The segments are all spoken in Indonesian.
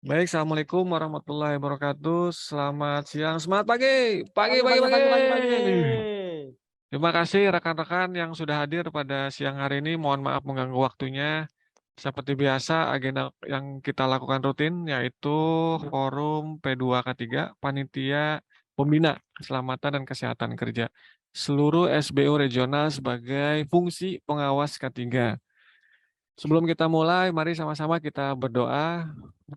Baik, Assalamualaikum warahmatullahi wabarakatuh. Selamat siang, semangat pagi, pagi, Pagi pagi, pagi pagi. pagi pagi pagi. Terima kasih rekan-rekan yang sudah hadir pada siang hari ini. Mohon maaf mengganggu waktunya. Seperti biasa, agenda yang kita lakukan rutin yaitu forum P2K3, Panitia Pembina Keselamatan dan Kesehatan Kerja. Seluruh SBU regional sebagai fungsi pengawas K3. Sebelum kita mulai, mari sama-sama kita berdoa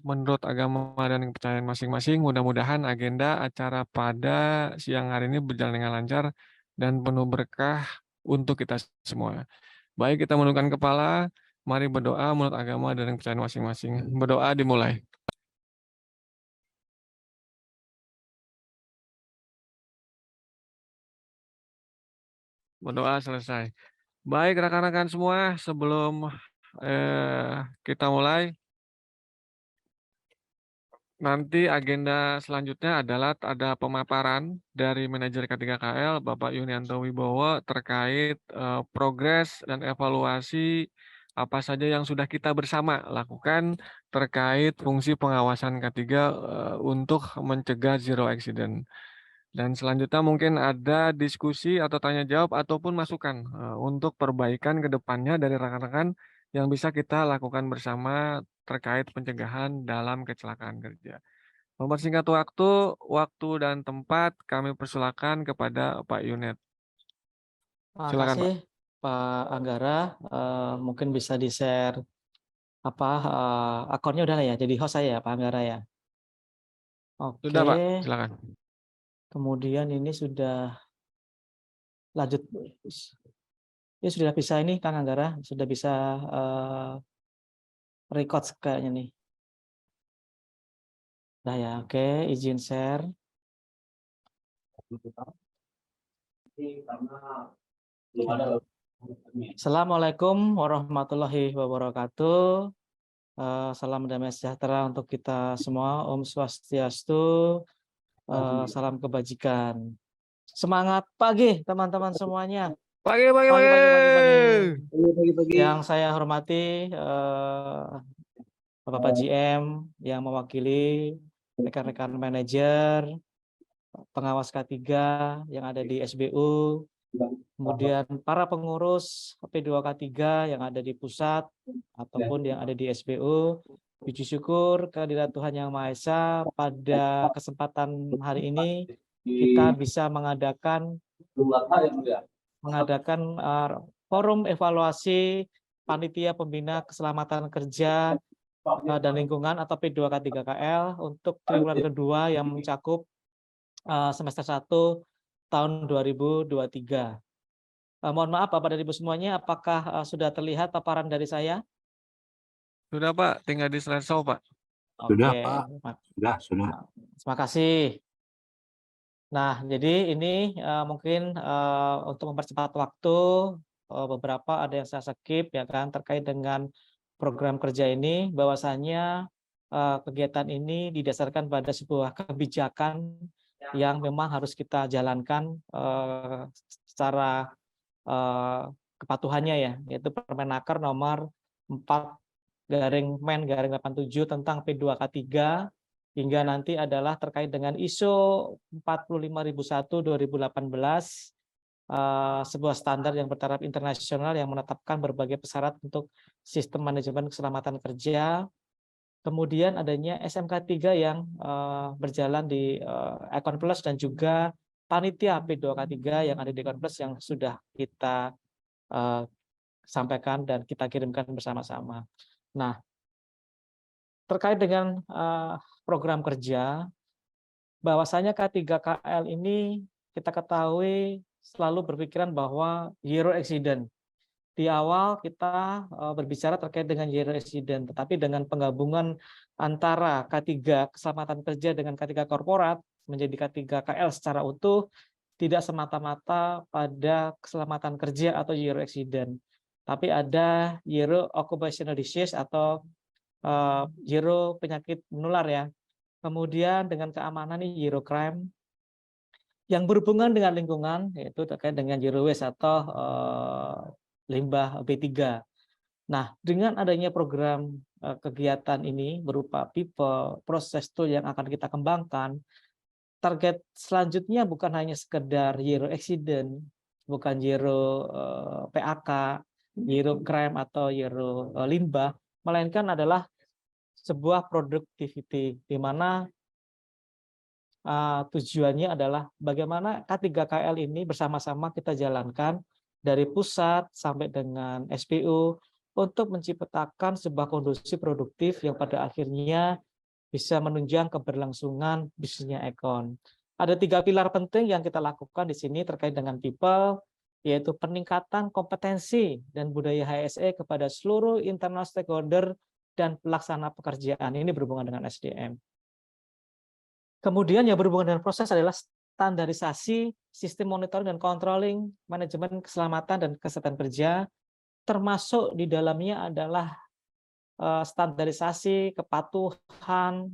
menurut agama dan kepercayaan masing-masing. Mudah-mudahan agenda acara pada siang hari ini berjalan dengan lancar dan penuh berkah untuk kita semua. Baik, kita menundukkan kepala, mari berdoa menurut agama dan kepercayaan masing-masing. Berdoa dimulai. Berdoa selesai. Baik, rekan-rekan semua, sebelum kita mulai, nanti agenda selanjutnya adalah ada pemaparan dari manajer K3KL, Bapak Yunianto Wibowo, terkait progres dan evaluasi apa saja yang sudah kita bersama lakukan terkait fungsi pengawasan K3 untuk mencegah zero accident. Dan selanjutnya mungkin ada diskusi atau tanya jawab ataupun masukan untuk perbaikan ke depannya dari rekan-rekan yang bisa kita lakukan bersama terkait pencegahan dalam kecelakaan kerja. Mempersingkat waktu dan tempat kami persilakan kepada Pak Yunet. Terima Silakan kasih Pak. Pak Anggara. Mungkin bisa di-share akunnya udah lah ya. Jadi host saya ya Pak Anggara ya. Sudah Oke. Pak, silakan. Kemudian ini sudah lanjut. Ini sudah bisa ini Kang Anggara sudah bisa record kayaknya nih. Nah ya, oke, izin share. Assalamualaikum warahmatullahi wabarakatuh. Salam damai sejahtera untuk kita semua. Om Swastiastu. Salam kebajikan. Semangat pagi teman-teman semuanya. Pagi, pagi, Pagi pagi. pagi pagi pagi. Pagi-pagi. Yang saya hormati Bapak GM yang mewakili rekan-rekan manajer, pengawas K3 yang ada di SBU, kemudian para pengurus P2K3 yang ada di pusat ataupun yang ada di SBU. Puji syukur kehadirat Tuhan Yang Maha Esa, pada kesempatan hari ini kita bisa mengadakan forum evaluasi Panitia Pembina Keselamatan Kerja dan Lingkungan atau P2K3KL untuk triwulan kedua yang mencakup semester 1 tahun 2023. Mohon maaf Bapak dan Ibu semuanya, apakah sudah terlihat paparan dari saya? Sudah Pak, tinggal di slideshow Pak. Sudah, Oke, Pak. Sudah. terima kasih. Nah, jadi ini mungkin untuk mempercepat waktu, beberapa ada yang saya skip ya kan terkait dengan program kerja ini, bahwasannya kegiatan ini didasarkan pada sebuah kebijakan yang memang harus kita jalankan secara kepatuhannya ya, yaitu Permenaker nomor 4/Men/87 tentang P2K3 hingga nanti adalah terkait dengan ISO 45001/2018, sebuah standar yang bertaraf internasional yang menetapkan berbagai persyarat untuk sistem manajemen keselamatan kerja. Kemudian adanya SMK 3 yang berjalan di Econ Plus dan juga panitia P2K3 yang ada di Econ Plus yang sudah kita sampaikan dan kita kirimkan bersama-sama. Nah, terkait dengan program kerja, bahwasanya K3KL ini kita ketahui selalu berpikiran bahwa zero accident. Di awal kita berbicara terkait dengan zero accident, tetapi dengan penggabungan antara K3 keselamatan kerja dengan K3 korporat menjadi K3KL secara utuh, tidak semata-mata pada keselamatan kerja atau zero accident, tapi ada zero occupational disease atau zero penyakit menular ya. Kemudian dengan keamanan ini zero crime, yang berhubungan dengan lingkungan yaitu terkait dengan zero waste atau limbah B3. Nah, dengan adanya program kegiatan ini berupa people, process tool yang akan kita kembangkan, target selanjutnya bukan hanya sekedar zero accident, bukan zero PAK, zero crime atau zero limbah, melainkan adalah sebuah productivity di mana tujuannya adalah bagaimana K3KL ini bersama-sama kita jalankan dari pusat sampai dengan SPU untuk menciptakan sebuah kondisi produktif yang pada akhirnya bisa menunjang keberlangsungan bisnisnya Econ. Ada 3 pilar penting yang kita lakukan di sini terkait dengan people, yaitu peningkatan kompetensi dan budaya HSE kepada seluruh internal stakeholder dan pelaksana pekerjaan. Ini berhubungan dengan SDM. Kemudian yang berhubungan dengan proses adalah standarisasi sistem monitoring dan controlling manajemen keselamatan dan kesehatan kerja, termasuk di dalamnya adalah standarisasi kepatuhan,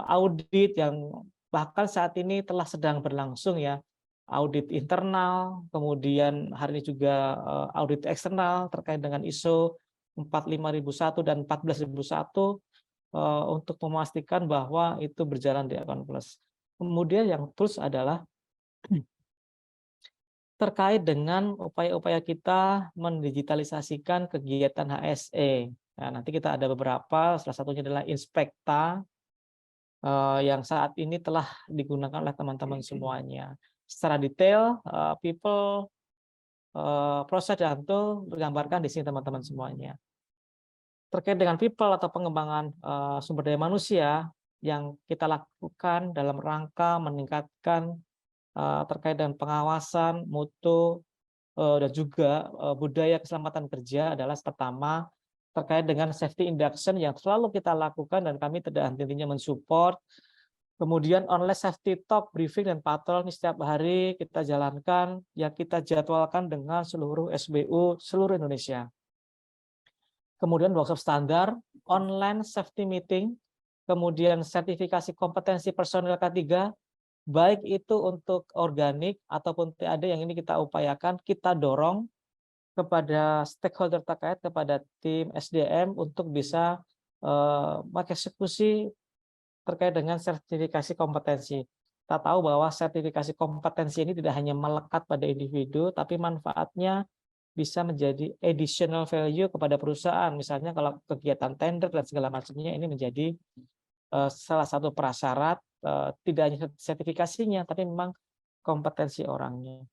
audit yang bahkan saat ini telah sedang berlangsung ya, audit internal, kemudian hari ini juga audit eksternal terkait dengan ISO 45001 dan 14001 untuk memastikan bahwa itu berjalan di Econ Plus. Kemudian yang tools adalah terkait dengan upaya-upaya kita mendigitalisasikan kegiatan HSE. Nah, nanti kita ada beberapa, salah satunya adalah Inspekta yang saat ini telah digunakan oleh teman-teman semuanya. Secara detail, people, proses dan tool digambarkan di sini teman-teman semuanya. Terkait dengan people atau pengembangan sumber daya manusia yang kita lakukan dalam rangka meningkatkan terkait dengan pengawasan, mutu, dan juga budaya keselamatan kerja adalah pertama terkait dengan safety induction yang selalu kita lakukan dan kami tidak henti-hentinya mensupport. Kemudian online safety talk, briefing, dan patrol ini setiap hari kita jalankan, yang kita jadwalkan dengan seluruh SBU seluruh Indonesia. Kemudian workshop standar, online safety meeting, kemudian sertifikasi kompetensi personil K3, baik itu untuk organik ataupun TAD yang ini kita upayakan, kita dorong kepada stakeholder terkait, kepada tim SDM untuk bisa mengeksekusi terkait dengan sertifikasi kompetensi. Kita tahu bahwa sertifikasi kompetensi ini tidak hanya melekat pada individu, tapi manfaatnya bisa menjadi additional value kepada perusahaan. Misalnya kalau kegiatan tender dan segala macamnya ini menjadi salah satu prasyarat, tidak hanya sertifikasinya, tapi memang kompetensi orangnya.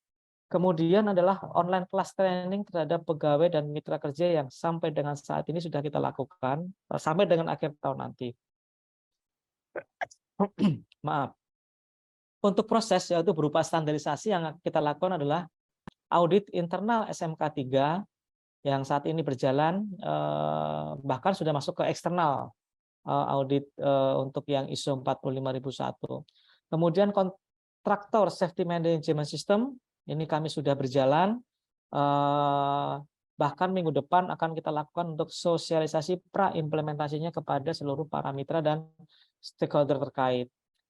Kemudian adalah online class training terhadap pegawai dan mitra kerja yang sampai dengan saat ini sudah kita lakukan, sampai dengan akhir tahun nanti. Maaf. Untuk proses yaitu berupa standarisasi yang kita lakukan adalah audit internal SMK 3 yang saat ini berjalan, bahkan sudah masuk ke eksternal audit untuk yang ISO 45001. Kemudian kontraktor safety management system ini kami sudah berjalan, bahkan minggu depan akan kita lakukan untuk sosialisasi pra-implementasinya kepada seluruh para mitra dan stakeholder terkait.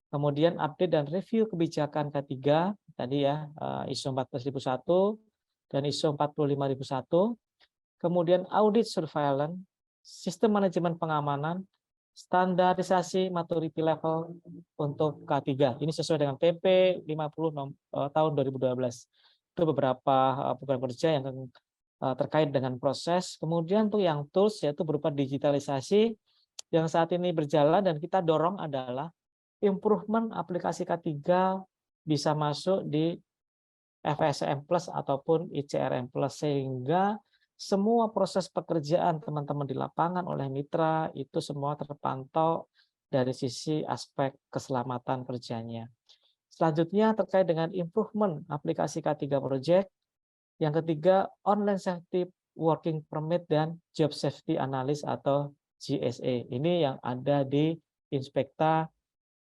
Kemudian update dan review kebijakan K3 tadi ya, ISO 14001 dan ISO 45001. Kemudian audit surveillance, sistem manajemen pengamanan, standarisasi maturity level untuk K3. Ini sesuai dengan PP 50 tahun 2012. Itu beberapa program kerja yang terkait dengan proses. Kemudian untuk yang tools yaitu berupa digitalisasi yang saat ini berjalan dan kita dorong adalah improvement aplikasi K3 bisa masuk di FSM Plus ataupun ICRM Plus, sehingga semua proses pekerjaan teman-teman di lapangan oleh mitra itu semua terpantau dari sisi aspek keselamatan kerjanya. Selanjutnya terkait dengan improvement aplikasi K3 Project. Yang ketiga, online safety working permit dan job safety analysis atau GSA. Ini yang ada di Inspekta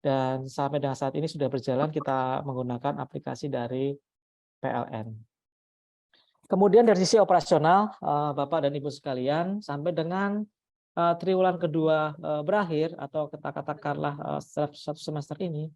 dan sampai dengan saat ini sudah berjalan, kita menggunakan aplikasi dari PLN. Kemudian dari sisi operasional, Bapak dan Ibu sekalian, sampai dengan triwulan kedua berakhir atau kita katakanlah satu semester ini,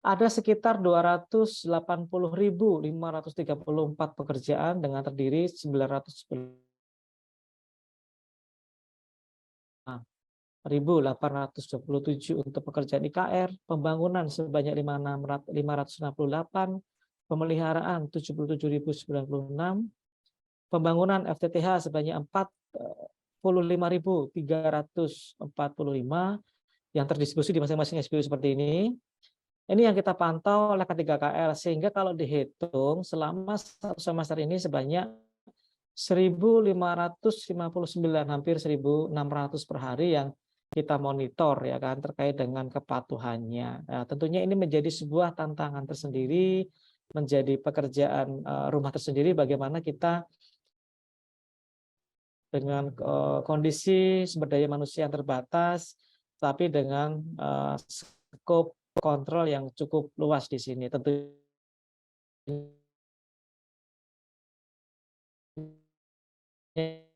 ada sekitar 280.534 pekerjaan dengan terdiri 911.827 untuk pekerjaan IKR, pembangunan sebanyak 568, pemeliharaan 77.096, pembangunan FTTH sebanyak 45.345 yang terdistribusi di masing-masing SPU seperti ini. Ini yang kita pantau oleh K3KL, sehingga kalau dihitung selama satu semester ini sebanyak 1.559, hampir 1.600 per hari yang kita monitor ya kan terkait dengan kepatuhannya. Nah, tentunya ini menjadi sebuah tantangan tersendiri, menjadi pekerjaan rumah tersendiri bagaimana kita dengan kondisi sumber daya manusia yang terbatas, tapi dengan skop kontrol yang cukup luas di sini. Tentu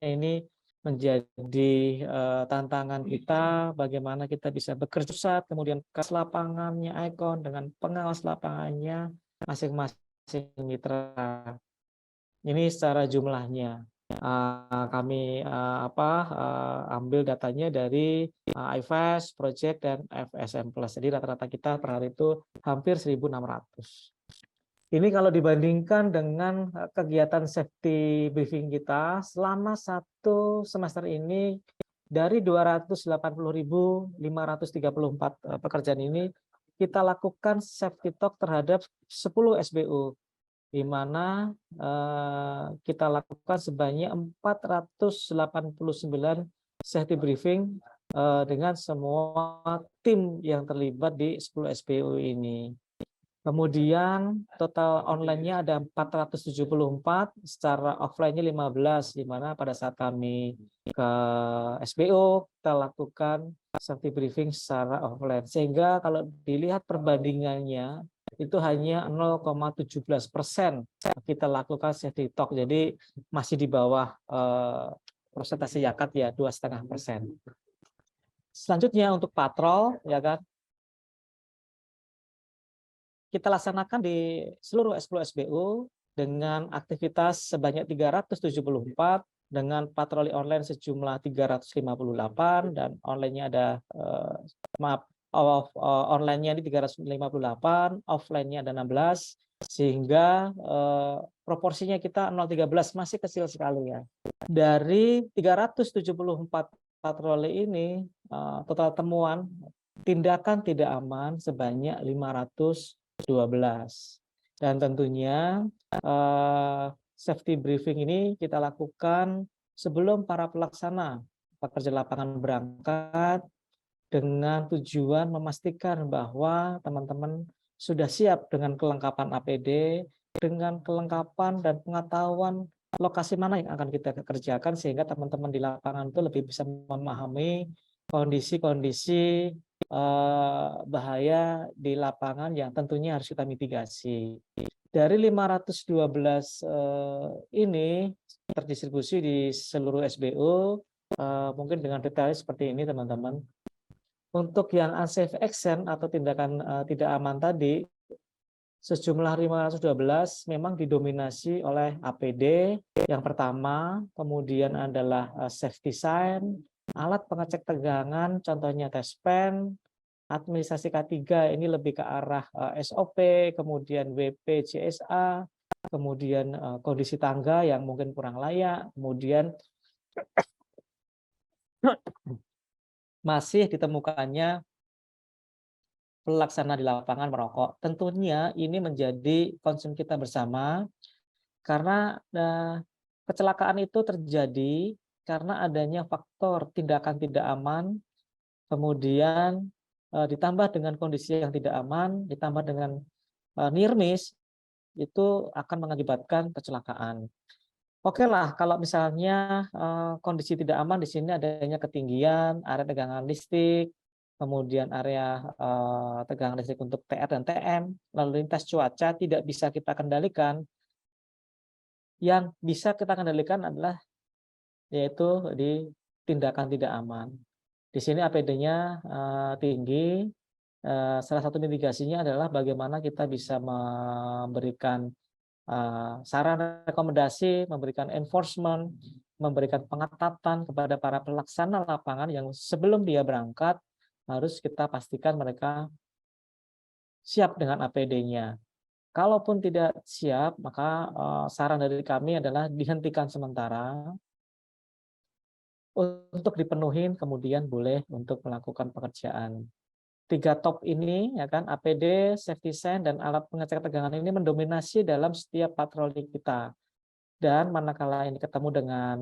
ini menjadi tantangan kita, bagaimana kita bisa bekerja pusat, kemudian kas lapangannya Icon dengan pengawas lapangannya masing-masing mitra. Ini secara jumlahnya. Kami ambil datanya dari iFast, Project, dan FSM Plus. Jadi rata-rata kita per hari itu hampir 1.600. Ini kalau dibandingkan dengan kegiatan safety briefing kita selama satu semester ini, dari 280.534 pekerjaan ini, kita lakukan safety talk terhadap 10 SBU, di mana kita lakukan sebanyak 489 safety briefing dengan semua tim yang terlibat di 10 SPU ini. Kemudian total online-nya ada 474, secara offline-nya 15, di mana pada saat kami ke SPO kita lakukan safety briefing secara offline. Sehingga kalau dilihat perbandingannya itu hanya 0,17% kita lakukan safety talk. Jadi masih di bawah persentase Yakat ya, 2,5%. Selanjutnya untuk patrol ya kan, kita laksanakan di seluruh 10 SBU dengan aktivitas sebanyak 374, dengan patroli online sejumlah 358, dan online-nya ada online-nya di 358, offline-nya ada 16, sehingga proporsinya kita 0,13, masih kecil sekali ya. Dari 374 patroli ini, total temuan tindakan tidak aman sebanyak 512. Dan tentunya safety briefing ini kita lakukan sebelum para pelaksana pekerja lapangan berangkat, dengan tujuan memastikan bahwa teman-teman sudah siap dengan kelengkapan APD, dengan kelengkapan dan pengetahuan lokasi mana yang akan kita kerjakan, sehingga teman-teman di lapangan itu lebih bisa memahami kondisi-kondisi bahaya di lapangan yang tentunya harus kita mitigasi. Dari 512 ini terdistribusi di seluruh SBU, mungkin dengan detail seperti ini teman-teman. Untuk yang unsafe action atau tindakan tidak aman tadi, sejumlah 512 memang didominasi oleh APD yang pertama, kemudian adalah safety sign, alat pengecek tegangan, contohnya tes pen, administrasi K3 ini lebih ke arah SOP, kemudian WP, CSA, kemudian kondisi tangga yang mungkin kurang layak, kemudian masih ditemukannya pelaksana di lapangan merokok. Tentunya ini menjadi concern kita bersama karena kecelakaan itu terjadi karena adanya faktor tindakan tidak aman, kemudian ditambah dengan kondisi yang tidak aman, ditambah dengan near miss, itu akan mengakibatkan kecelakaan. Oke lah, kalau misalnya kondisi tidak aman di sini adanya ketinggian, area tegangan listrik, kemudian area tegangan listrik untuk TR dan TM, lalu lintas cuaca tidak bisa kita kendalikan. Yang bisa kita kendalikan adalah yaitu di tindakan tidak aman. Di sini APD-nya tinggi. Salah satu mitigasinya adalah bagaimana kita bisa memberikan saran rekomendasi, memberikan enforcement, memberikan pengetatan kepada para pelaksana lapangan yang sebelum dia berangkat harus kita pastikan mereka siap dengan APD-nya. Kalaupun tidak siap, maka saran dari kami adalah dihentikan sementara untuk dipenuhin, kemudian boleh untuk melakukan pekerjaan. 3 top ini, ya kan, APD, safety sense, dan alat pengecek tegangan ini mendominasi dalam setiap patroli kita. Dan manakala ini ketemu dengan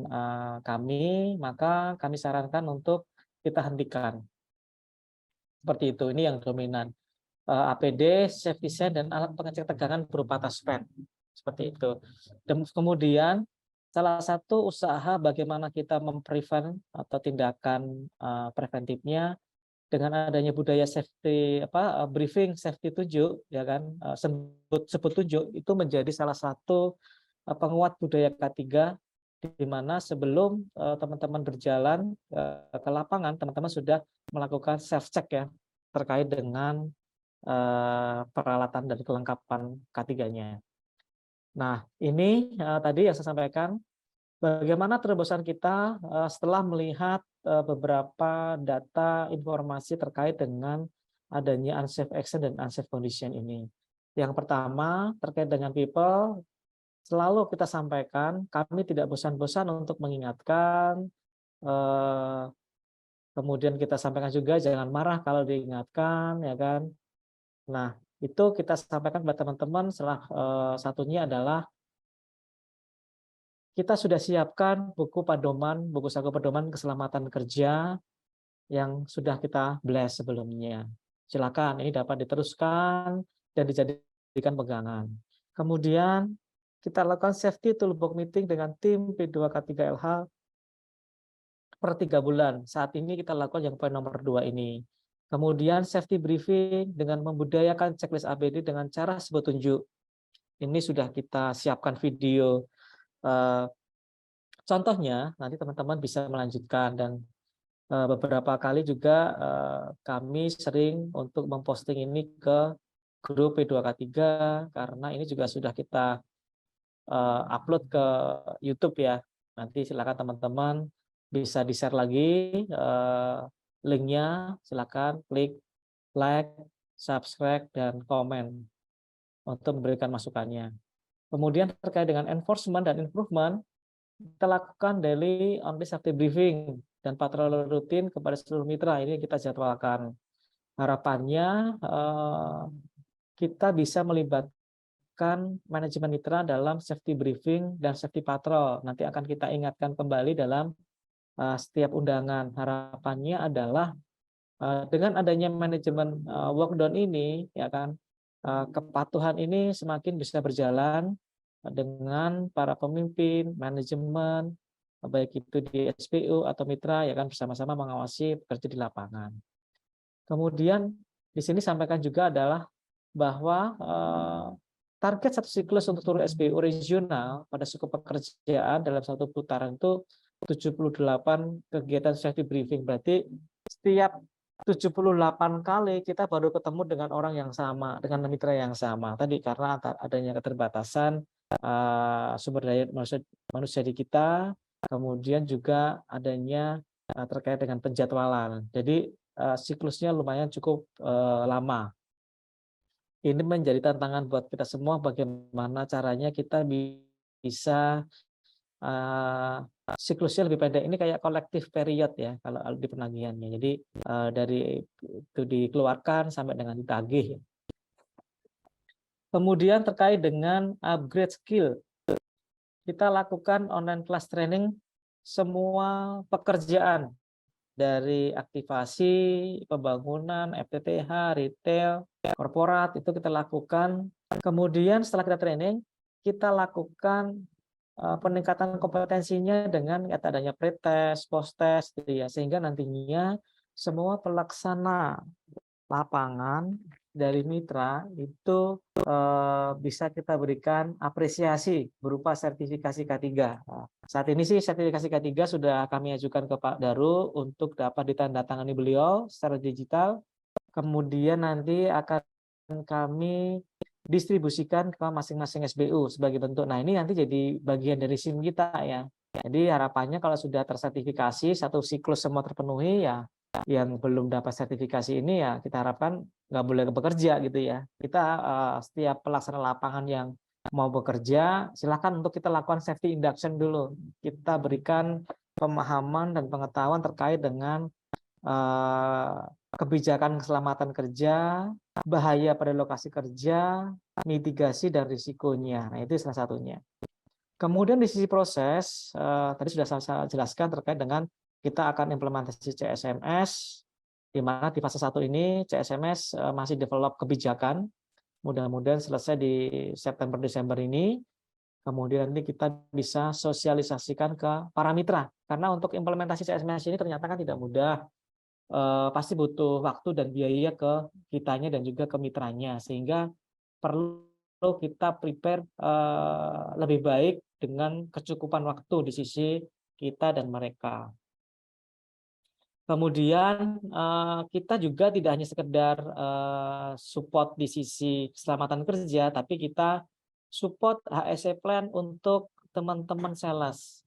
kami, maka kami sarankan untuk kita hentikan. Seperti itu, ini yang dominan. APD, safety sense, dan alat pengecek tegangan berupa touchpad. Seperti itu. Dan kemudian salah satu usaha bagaimana kita memprevent atau tindakan preventifnya dengan adanya budaya safety briefing safety 7, ya kan, sebut 7 itu menjadi salah satu penguat budaya K3, di mana sebelum teman-teman berjalan ke lapangan, teman-teman sudah melakukan self check ya terkait dengan peralatan dan kelengkapan K3-nya. Nah, ini tadi yang saya sampaikan. Bagaimana terobosan kita setelah melihat beberapa data informasi terkait dengan adanya unsafe action dan unsafe condition ini. Yang pertama, terkait dengan people, selalu kita sampaikan, kami tidak bosan-bosan untuk mengingatkan, kemudian kita sampaikan juga jangan marah kalau diingatkan, ya kan. Nah, itu kita sampaikan kepada teman-teman, salah satunya adalah kita sudah siapkan buku saku pedoman keselamatan kerja yang sudah kita blast sebelumnya. Silakan, ini dapat diteruskan dan dijadikan pegangan. Kemudian kita lakukan safety toolbox meeting dengan tim P2K3LH per 3 bulan. Saat ini kita lakukan yang poin nomor 2 ini. Kemudian safety briefing dengan membudayakan checklist APD dengan cara sebut tunjuk. Ini sudah kita siapkan video. Contohnya, nanti teman-teman bisa melanjutkan, dan beberapa kali juga kami sering untuk memposting ini ke grup P2K3 karena ini juga sudah kita upload ke YouTube ya. Nanti silakan teman-teman bisa di-share lagi linknya, silakan klik like, subscribe, dan komen untuk memberikan masukannya. Kemudian terkait dengan enforcement dan improvement, kita lakukan daily on safety briefing dan patroli rutin kepada seluruh mitra. Ini kita jadwalkan. Harapannya kita bisa melibatkan manajemen mitra dalam safety briefing dan safety patrol. Nanti akan kita ingatkan kembali dalam setiap undangan. Harapannya adalah dengan adanya manajemen workdown ini, ya kan, kepatuhan ini semakin bisa berjalan dengan para pemimpin, manajemen, baik itu di SPU atau mitra, ya kan, bersama-sama mengawasi pekerja di lapangan. Kemudian di sini sampaikan juga adalah bahwa target satu siklus untuk seluruh SPU regional pada suku pekerjaan dalam satu putaran itu 78 kegiatan safety briefing. Berarti setiap 78 kali kita baru ketemu dengan orang yang sama, dengan mitra yang sama. Tadi karena adanya keterbatasan sumber daya manusia di kita, kemudian juga adanya terkait dengan penjadwalan. Jadi siklusnya lumayan cukup lama. Ini menjadi tantangan buat kita semua, bagaimana caranya kita bisa siklusnya lebih pendek. Ini kayak collective period ya kalau di penagihannya. Jadi dari itu dikeluarkan sampai dengan ditagih. Kemudian terkait dengan upgrade skill, kita lakukan online class training semua pekerjaan dari aktivasi, pembangunan, FTTH, retail, korporat itu kita lakukan. Kemudian setelah kita training, kita lakukan peningkatan kompetensinya dengan adanya pretest, post-test, gitu ya, sehingga nantinya semua pelaksana lapangan dari mitra itu bisa kita berikan apresiasi berupa sertifikasi K3. Nah, saat ini sih sertifikasi K3 sudah kami ajukan ke Pak Daru untuk dapat ditandatangani beliau secara digital. Kemudian nanti akan kami distribusikan ke masing-masing SBU sebagai bentuk. Nah, ini nanti jadi bagian dari SIM kita ya. Jadi harapannya kalau sudah tersertifikasi, satu siklus semua terpenuhi ya, yang belum dapat sertifikasi ini ya kita harapkan nggak boleh bekerja gitu ya. Kita setiap pelaksana lapangan yang mau bekerja, silakan untuk kita lakukan safety induction dulu. Kita berikan pemahaman dan pengetahuan terkait dengan kebijakan keselamatan kerja, bahaya pada lokasi kerja, mitigasi dan risikonya. Nah, itu salah satunya. Kemudian di sisi proses, tadi sudah saya jelaskan terkait dengan kita akan implementasi CSMS, di mana di fase 1 ini CSMS masih develop kebijakan, mudah-mudahan selesai di September-Desember ini, kemudian nanti kita bisa sosialisasikan ke para mitra, karena untuk implementasi CSMS ini ternyata kan tidak mudah, pasti butuh waktu dan biaya ke kitanya dan juga ke mitranya, sehingga perlu kita prepare lebih baik dengan kecukupan waktu di sisi kita dan mereka. Kemudian kita juga tidak hanya sekedar support di sisi keselamatan kerja, tapi kita support HSE plan untuk teman-teman sales.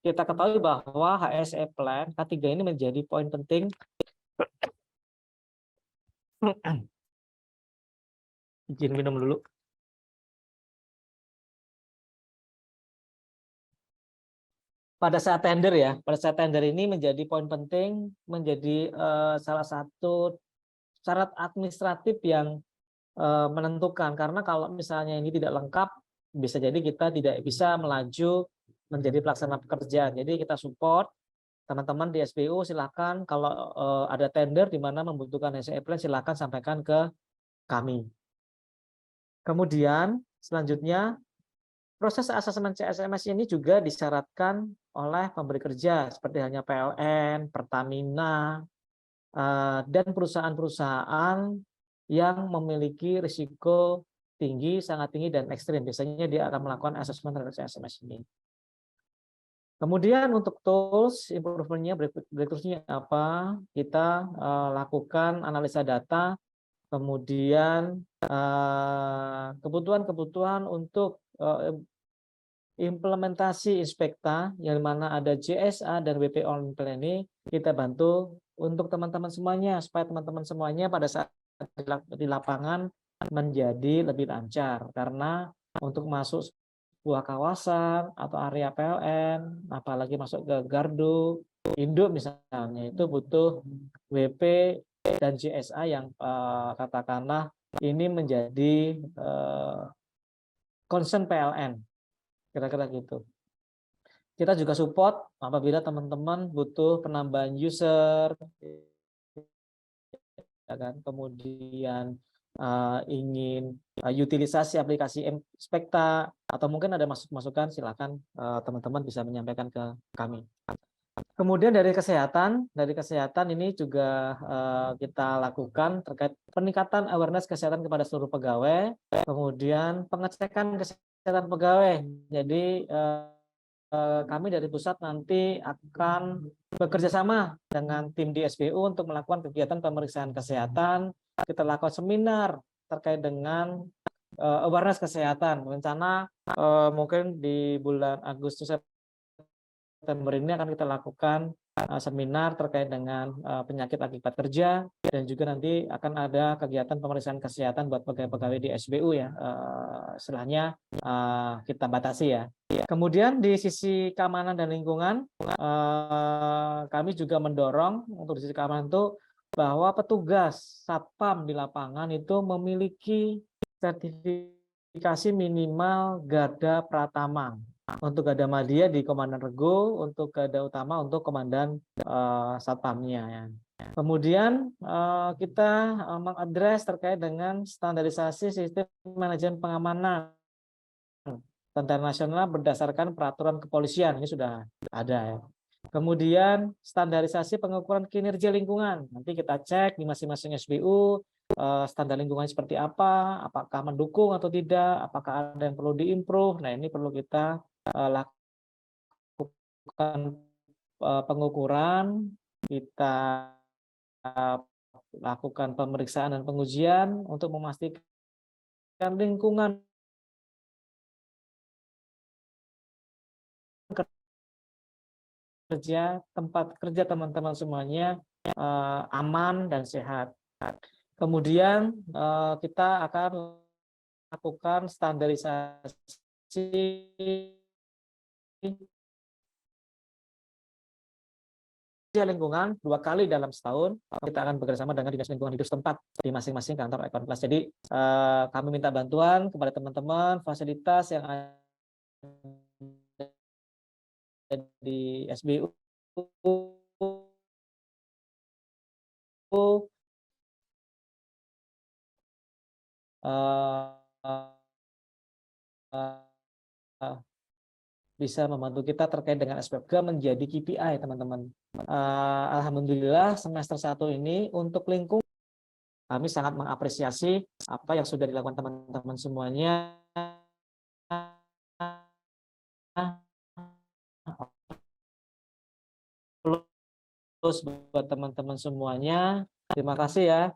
Kita ketahui bahwa HSE plan K3 ini menjadi poin penting izin minum dulu. Pada saat tender ya, pada saat tender ini menjadi poin penting, menjadi salah satu syarat administratif yang menentukan, karena kalau misalnya ini tidak lengkap, bisa jadi kita tidak bisa melaju menjadi pelaksana pekerjaan. Jadi kita support teman-teman di SBU, silakan kalau ada tender di mana membutuhkan HSE plan, silakan sampaikan ke kami. Kemudian selanjutnya proses asesmen CSMS ini juga disyaratkan oleh pemberi kerja seperti halnya PLN, Pertamina, dan perusahaan-perusahaan yang memiliki risiko tinggi, sangat tinggi, dan ekstrim. Biasanya dia akan melakukan asesmen terhadap CSMS ini. Kemudian untuk tools, improvement-nya, breakthrough-nya apa? Kita lakukan analisa data, kemudian kebutuhan-kebutuhan untuk implementasi Inspekta, yang mana ada JSA dan WP on plan ini, kita bantu untuk teman-teman semuanya, supaya teman-teman semuanya pada saat di lapangan menjadi lebih lancar. Karena untuk masuk sebuah kawasan atau area PLN, apalagi masuk ke gardu, induk misalnya, itu butuh WP dan JSA yang katakanlah ini menjadi concern PLN. Kira-kira gitu. Kita juga support apabila teman-teman butuh penambahan user, ya kan? Kemudian ingin utilisasi aplikasi Inspekta, atau mungkin ada masukan, silakan teman-teman bisa menyampaikan ke kami. Kemudian dari kesehatan ini juga kita lakukan terkait peningkatan awareness kesehatan kepada seluruh pegawai, kemudian pengecekan kesehatan pegawai. Jadi kami dari pusat nanti akan bekerja sama dengan tim di SBU untuk melakukan kegiatan pemeriksaan kesehatan. Kita lakukan seminar terkait dengan awareness kesehatan. Rencana mungkin di bulan Agustus September ini akan kita lakukan seminar terkait dengan penyakit akibat kerja, dan juga nanti akan ada kegiatan pemeriksaan kesehatan buat pegawai-pegawai di SBU ya. Istilahnya kita batasi ya. Kemudian di sisi keamanan dan lingkungan, kami juga mendorong untuk di sisi keamanan itu bahwa petugas satpam di lapangan itu memiliki sertifikasi minimal Garda Pratama. Untuk Garda Madya di Komandan Rego, untuk Garda Utama untuk Komandan satpamnya ya. Kemudian kita mengadres terkait dengan standarisasi sistem manajemen pengamanan tentara nasional berdasarkan peraturan kepolisian, ini sudah ada ya. Kemudian standarisasi pengukuran kinerja lingkungan, nanti kita cek di masing-masing SBU standar lingkungan seperti apa, apakah mendukung atau tidak, apakah ada yang perlu diimprove. Nah, ini perlu kita lakukan pengukuran, kita lakukan pemeriksaan dan pengujian untuk memastikan lingkungan kerja, tempat kerja teman-teman semuanya aman dan sehat. Kemudian kita akan lakukan standarisasi lingkungan 2 kali dalam setahun. Kita akan bekerjasama dengan dinas lingkungan hidup setempat di masing-masing kantor Econ Plus. Jadi kami minta bantuan kepada teman-teman fasilitas yang ada di SBU bisa membantu kita terkait dengan SPG menjadi KPI, teman-teman. Alhamdulillah semester 1 ini untuk lingkungan kami sangat mengapresiasi apa yang sudah dilakukan teman-teman semuanya. Terus buat teman-teman semuanya, terima kasih ya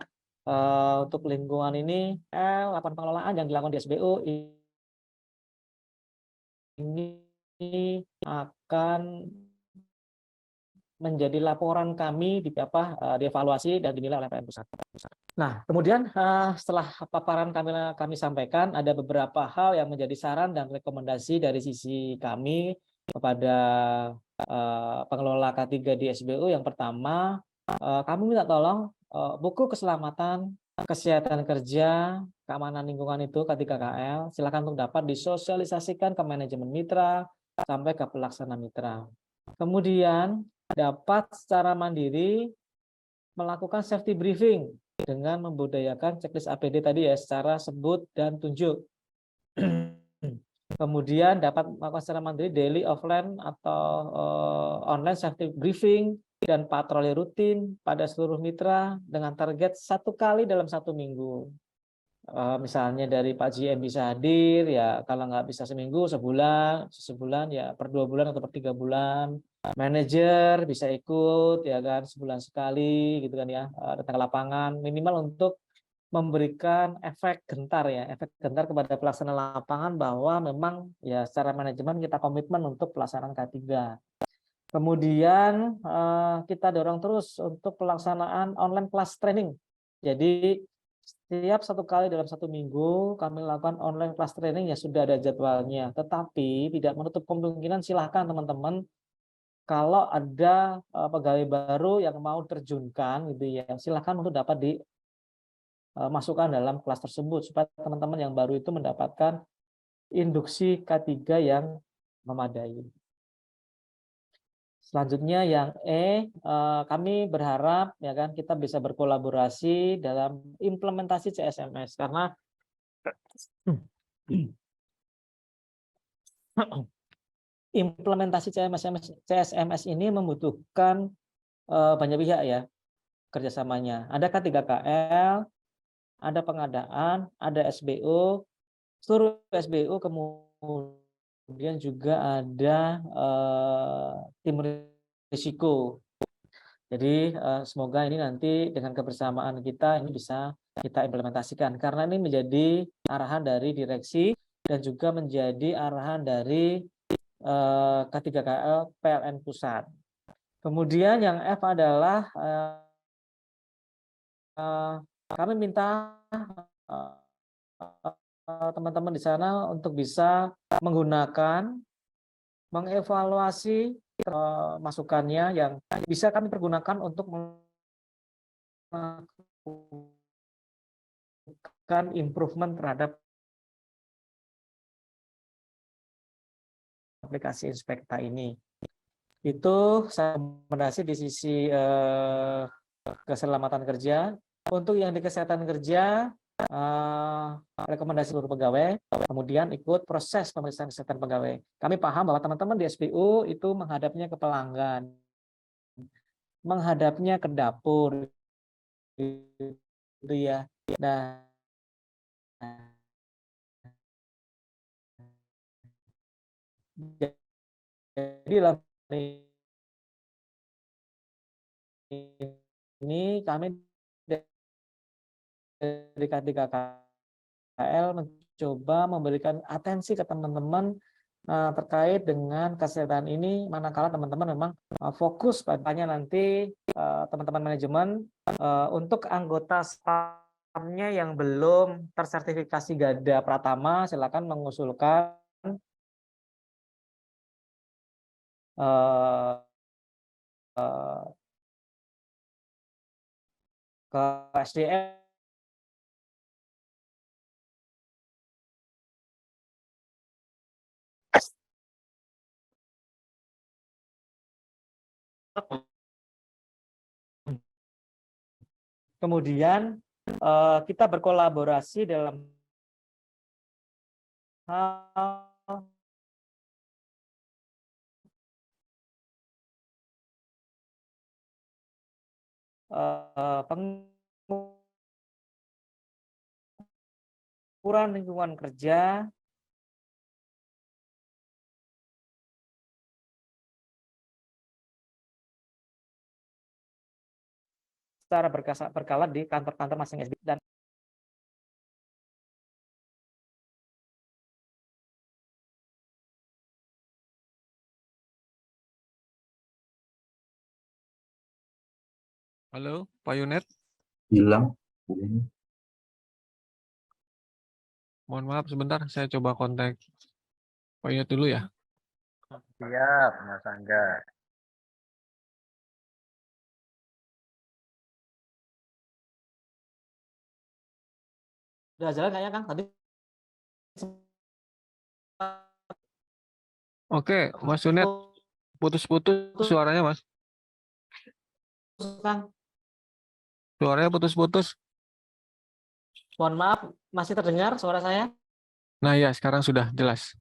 untuk lingkungan ini. Laporan pengelolaan yang dilakukan di SBU ini akan menjadi laporan kami dievaluasi dan dinilai oleh PN Pusat. Nah, kemudian setelah paparan kami sampaikan, ada beberapa hal yang menjadi saran dan rekomendasi dari sisi kami kepada pengelola K3 di SBU. Yang pertama, kami minta tolong buku keselamatan, kesehatan kerja, keamanan lingkungan itu K3KL, silakan untuk dapat disosialisasikan ke manajemen mitra sampai ke pelaksana mitra. Kemudian dapat secara mandiri melakukan safety briefing dengan membudayakan checklist APD tadi ya, secara sebut dan tunjuk. Kemudian dapat melakukan secara mandiri daily, offline, atau online safety briefing dan patroli rutin pada seluruh mitra dengan target 1 kali dalam 1 minggu. Misalnya dari Pak GM bisa hadir, ya kalau nggak bisa seminggu, sebulan ya per 2 bulan atau per 3 bulan. Manajer bisa ikut ya kan sebulan sekali gitu kan ya, datang ke lapangan minimal untuk memberikan efek gentar ya, efek gentar kepada pelaksana lapangan bahwa memang ya secara manajemen kita komitmen untuk pelaksanaan K3. Kemudian kita dorong terus untuk pelaksanaan online class training. Jadi setiap 1 kali dalam 1 minggu kami lakukan online class training ya, sudah ada jadwalnya. Tetapi tidak menutup kemungkinan silahkan teman-teman kalau ada pegawai baru yang mau terjunkan gitu ya, silahkan untuk dapat dimasukkan dalam kelas tersebut supaya teman-teman yang baru itu mendapatkan induksi K3 yang memadai. Selanjutnya yang kami berharap ya kan kita bisa berkolaborasi dalam implementasi CSMS karena implementasi CSMS ini membutuhkan banyak pihak ya kerjasamanya. Ada K3KL, ada pengadaan, ada SBU, seluruh SBU, kemudian juga ada tim risiko. Jadi semoga ini nanti dengan kebersamaan kita ini bisa kita implementasikan karena ini menjadi arahan dari direksi dan juga menjadi arahan dari K3KL PLN Pusat. Kemudian yang F adalah kami minta teman-teman di sana untuk bisa menggunakan, mengevaluasi masukannya yang bisa kami pergunakan untuk melakukan improvement terhadap aplikasi Inspekta ini. Itu saya rekomendasi di sisi keselamatan kerja. Untuk yang di kesehatan kerja, rekomendasi seluruh pegawai, kemudian ikut proses pemeriksaan kesehatan pegawai. Kami paham bahwa teman-teman di SPU itu menghadapnya ke pelanggan, menghadapnya ke dapur, gitu ya. Nah, jadi ini kami dari K3KL mencoba memberikan atensi ke teman-teman terkait dengan kesehatan ini, manakala teman-teman memang fokus padanya nanti teman-teman manajemen untuk anggota stafnya yang belum tersertifikasi Garda Pratama, silakan mengusulkan ke SDM kemudian kita berkolaborasi dalam hal pengukuran lingkungan kerja, secara berkala di kantor-kantor masing-masing dan Halo, Pak Yunet. Hilang. Mohon maaf sebentar, saya coba kontak Pak Yunet dulu ya. Siap, Mas Angga. udah jalan kayaknya Kang tadi. Oke, Mas Yunet, putus-putus suaranya, Mas. Kang, Suaranya putus-putus. mohon maaf, masih terdengar suara saya? Nah ya, sekarang sudah jelas.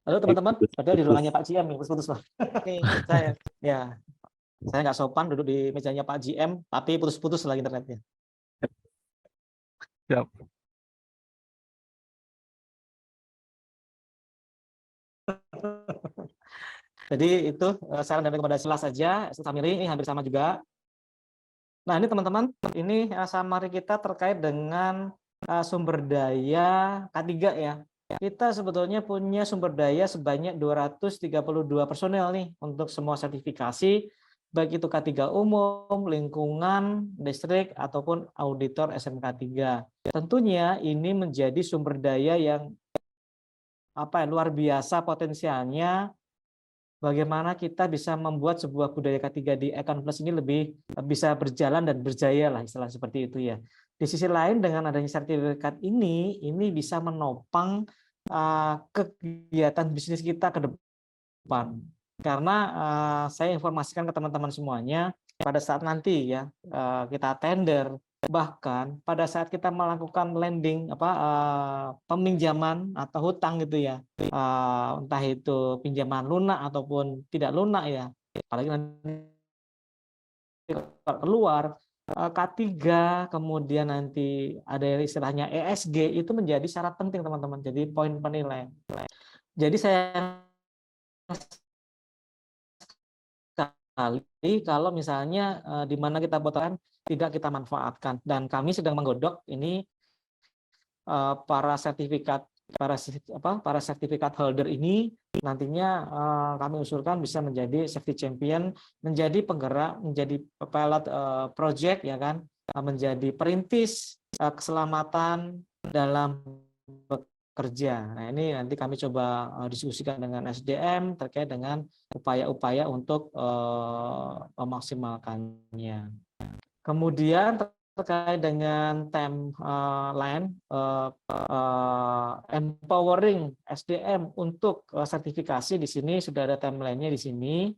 Halo teman-teman, padahal di ruangannya Pak GM nih, putus-putus Pak. Nih, saya nggak sopan duduk di mejanya Pak GM, tapi putus-putus lagi internetnya. Siap. Jadi itu saran dan rekomendasi saja, summary ini hampir sama juga. Nah ini teman-teman, ini summary kita terkait dengan sumber daya K3 ya. Kita sebetulnya punya sumber daya sebanyak 232 personel nih untuk semua sertifikasi, baik itu K3 umum, lingkungan, distrik, ataupun auditor SMK 3. Tentunya ini menjadi sumber daya yang luar biasa potensialnya. Bagaimana kita bisa membuat sebuah budaya K3 di Econ Plus ini lebih bisa berjalan dan berjaya lah, istilah seperti itu ya. Di sisi lain dengan adanya sertifikat ini bisa menopang kegiatan bisnis kita ke depan. Karena saya informasikan ke teman-teman semuanya, pada saat nanti ya kita tender, bahkan pada saat kita melakukan lending peminjaman atau hutang gitu ya, entah itu pinjaman lunak ataupun tidak lunak ya, apalagi nanti keluar K3 kemudian nanti ada istilahnya ESG itu menjadi syarat penting teman-teman, jadi poin penilaian. Jadi saya sekali kalau misalnya di mana kita butuhkan tidak kita manfaatkan, dan kami sedang menggodok ini para sertifikat para sertifikat holder ini nantinya kami usulkan bisa menjadi safety champion, menjadi penggerak, menjadi pilot project ya kan, menjadi perintis keselamatan dalam bekerja. Nah, ini nanti kami coba diskusikan dengan SDM terkait dengan upaya-upaya untuk memaksimalkannya. Kemudian terkait dengan timeline empowering SDM untuk sertifikasi, di sini sudah ada timeline-nya di sini.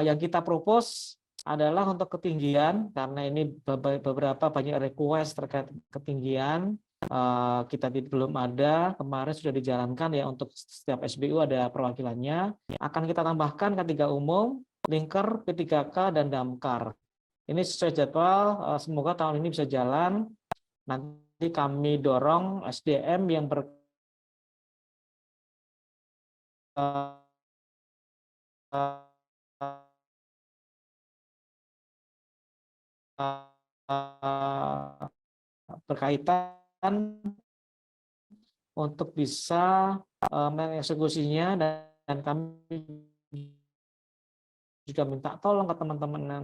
Yang kita propose adalah untuk ketinggian, karena ini beberapa banyak request terkait ketinggian. Kita belum ada, kemarin sudah dijalankan ya, untuk setiap SBU ada perwakilannya. Akan kita tambahkan K3 umum, linker, P3K, dan damkar. Ini sesuai jadwal, semoga tahun ini bisa jalan. Nanti kami dorong SDM yang berkaitan untuk bisa mengeksekusinya, dan kami juga minta tolong ke teman-teman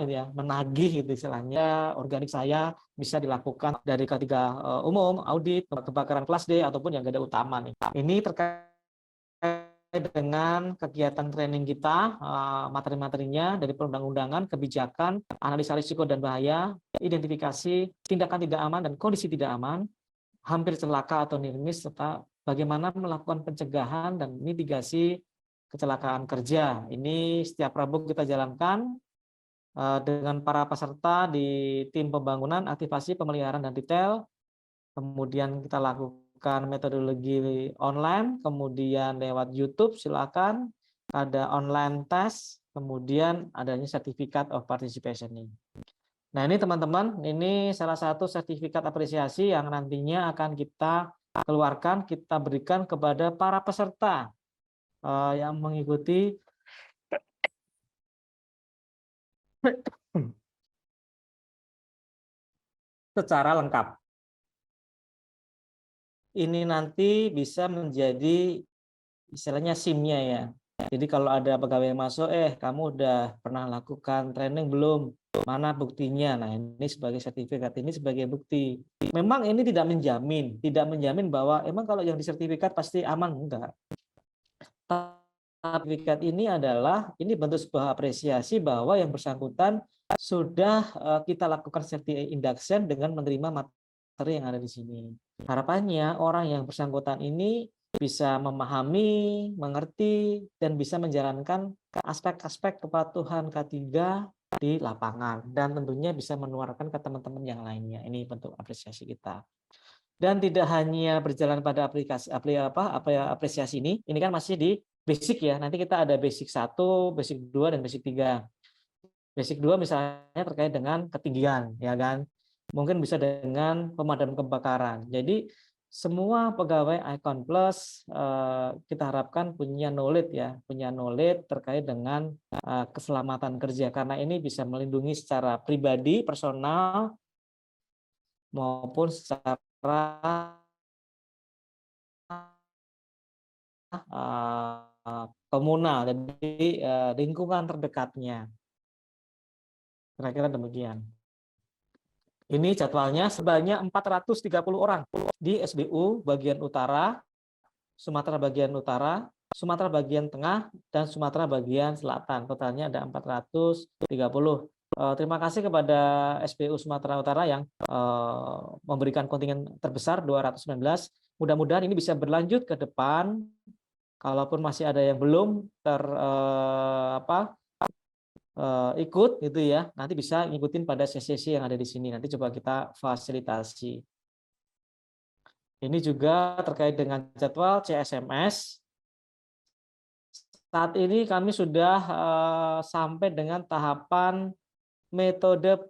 yang menagih gitu istilahnya, organik saya bisa dilakukan dari K3 umum, audit, kebakaran kelas D, ataupun yang gada utama nih. Ini terkait dengan kegiatan training kita, materi-materinya dari perundang-undangan, kebijakan, analisa risiko dan bahaya, identifikasi tindakan tidak aman dan kondisi tidak aman, hampir celaka atau near miss, serta bagaimana melakukan pencegahan dan mitigasi kecelakaan kerja. Ini setiap Rabu kita jalankan dengan para peserta di tim pembangunan, aktivasi, pemeliharaan, dan detail. Kemudian kita lakukan metodologi online, kemudian lewat YouTube silakan, ada online test, kemudian adanya sertifikat of participation. Nah, ini teman-teman, ini salah satu sertifikat apresiasi yang nantinya akan kita keluarkan, kita berikan kepada para peserta yang mengikuti secara lengkap. Ini nanti bisa menjadi istilahnya SIM-nya ya. Jadi kalau ada pegawai yang masuk, kamu udah pernah lakukan training belum? Mana buktinya? Nah, ini sebagai sertifikat, ini sebagai bukti. Memang ini tidak menjamin bahwa emang kalau yang disertifikat pasti aman, enggak. Sertifikat ini bentuk sebuah apresiasi bahwa yang bersangkutan sudah kita lakukan safety induction dengan menerima materi yang ada di sini. Harapannya orang yang bersangkutan ini bisa memahami, mengerti, dan bisa menjalankan aspek-aspek kepatuhan K3 di lapangan, dan tentunya bisa menularkan ke teman-teman yang lainnya. Ini bentuk apresiasi kita. Dan tidak hanya berjalan pada apresiasi ini kan masih di basic ya. Nanti kita ada basic 1, basic 2, dan basic 3. Basic 2 misalnya terkait dengan ketinggian, ya kan? Mungkin bisa dengan pemadam kebakaran. Jadi semua pegawai Icon Plus kita harapkan punya knowledge ya, terkait dengan keselamatan kerja, karena ini bisa melindungi secara pribadi, personal, maupun secara komunal, jadi lingkungan terdekatnya. Kira-kira demikian. Ini jadwalnya sebanyak 430 orang di SBU bagian utara, Sumatera bagian utara, Sumatera bagian tengah, dan Sumatera bagian selatan. Totalnya ada 430. Terima kasih kepada SBU Sumatera Utara yang memberikan kontingen terbesar 219. Mudah-mudahan ini bisa berlanjut ke depan. Kalaupun masih ada yang belum ikut gitu ya, nanti bisa ngikutin pada sesi yang ada di sini. Nanti coba kita fasilitasi. Ini juga terkait dengan jadwal CSMS. Saat ini kami sudah sampai dengan tahapan metode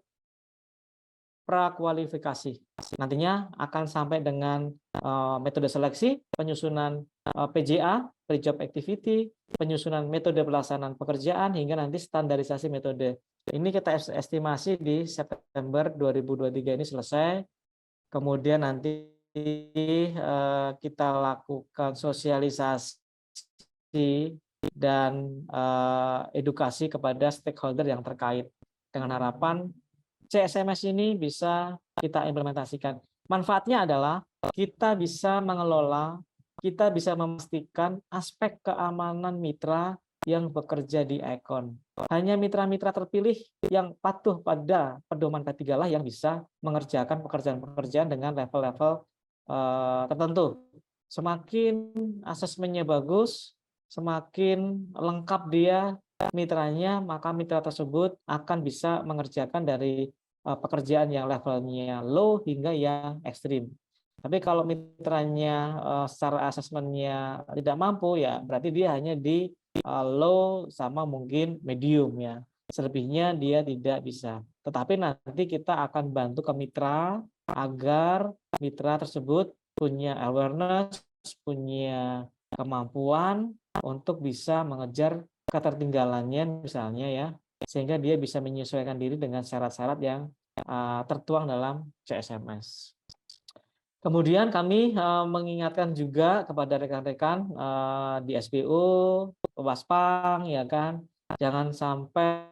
prakualifikasi. Nantinya akan sampai dengan metode seleksi, penyusunan PJA, pre-job activity, penyusunan metode pelaksanaan pekerjaan, hingga nanti standarisasi metode. Ini kita estimasi di September 2023 ini selesai. Kemudian nanti kita lakukan sosialisasi dan edukasi kepada stakeholder yang terkait, dengan harapan CSMS ini bisa kita implementasikan. Manfaatnya adalah kita bisa mengelola, kita bisa memastikan aspek keamanan mitra yang bekerja di Icon. Hanya mitra-mitra terpilih yang patuh pada pedoman K3 lah yang bisa mengerjakan pekerjaan-pekerjaan dengan level-level tertentu. Semakin asesmennya bagus, semakin lengkap dia mitranya, maka mitra tersebut akan bisa mengerjakan dari pekerjaan yang levelnya low hingga yang ekstrim. Tapi kalau mitranya secara asesmennya tidak mampu, ya berarti dia hanya di low sama mungkin medium ya. Selebihnya dia tidak bisa. Tetapi nanti kita akan bantu ke mitra agar mitra tersebut punya awareness, punya kemampuan untuk bisa mengejar ketertinggalannya misalnya ya, sehingga dia bisa menyesuaikan diri dengan syarat-syarat yang tertuang dalam CSMS. Kemudian kami mengingatkan juga kepada rekan-rekan di SBU, Waspang, ya kan, jangan sampai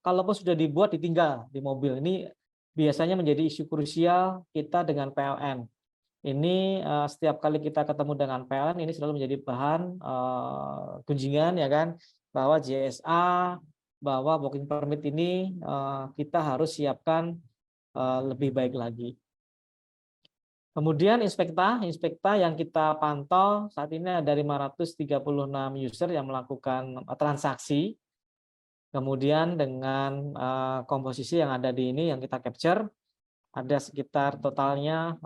kalaupun sudah dibuat ditinggal di mobil. Ini biasanya menjadi isu krusial kita dengan PLN. Ini setiap kali kita ketemu dengan PLN ini selalu menjadi bahan gunjingan ya kan, bahwa JSA, bahwa working permit ini kita harus siapkan lebih baik lagi. Kemudian inspekta yang kita pantau saat ini ada 536 user yang melakukan transaksi. Kemudian dengan komposisi yang ada di ini yang kita capture, ada sekitar totalnya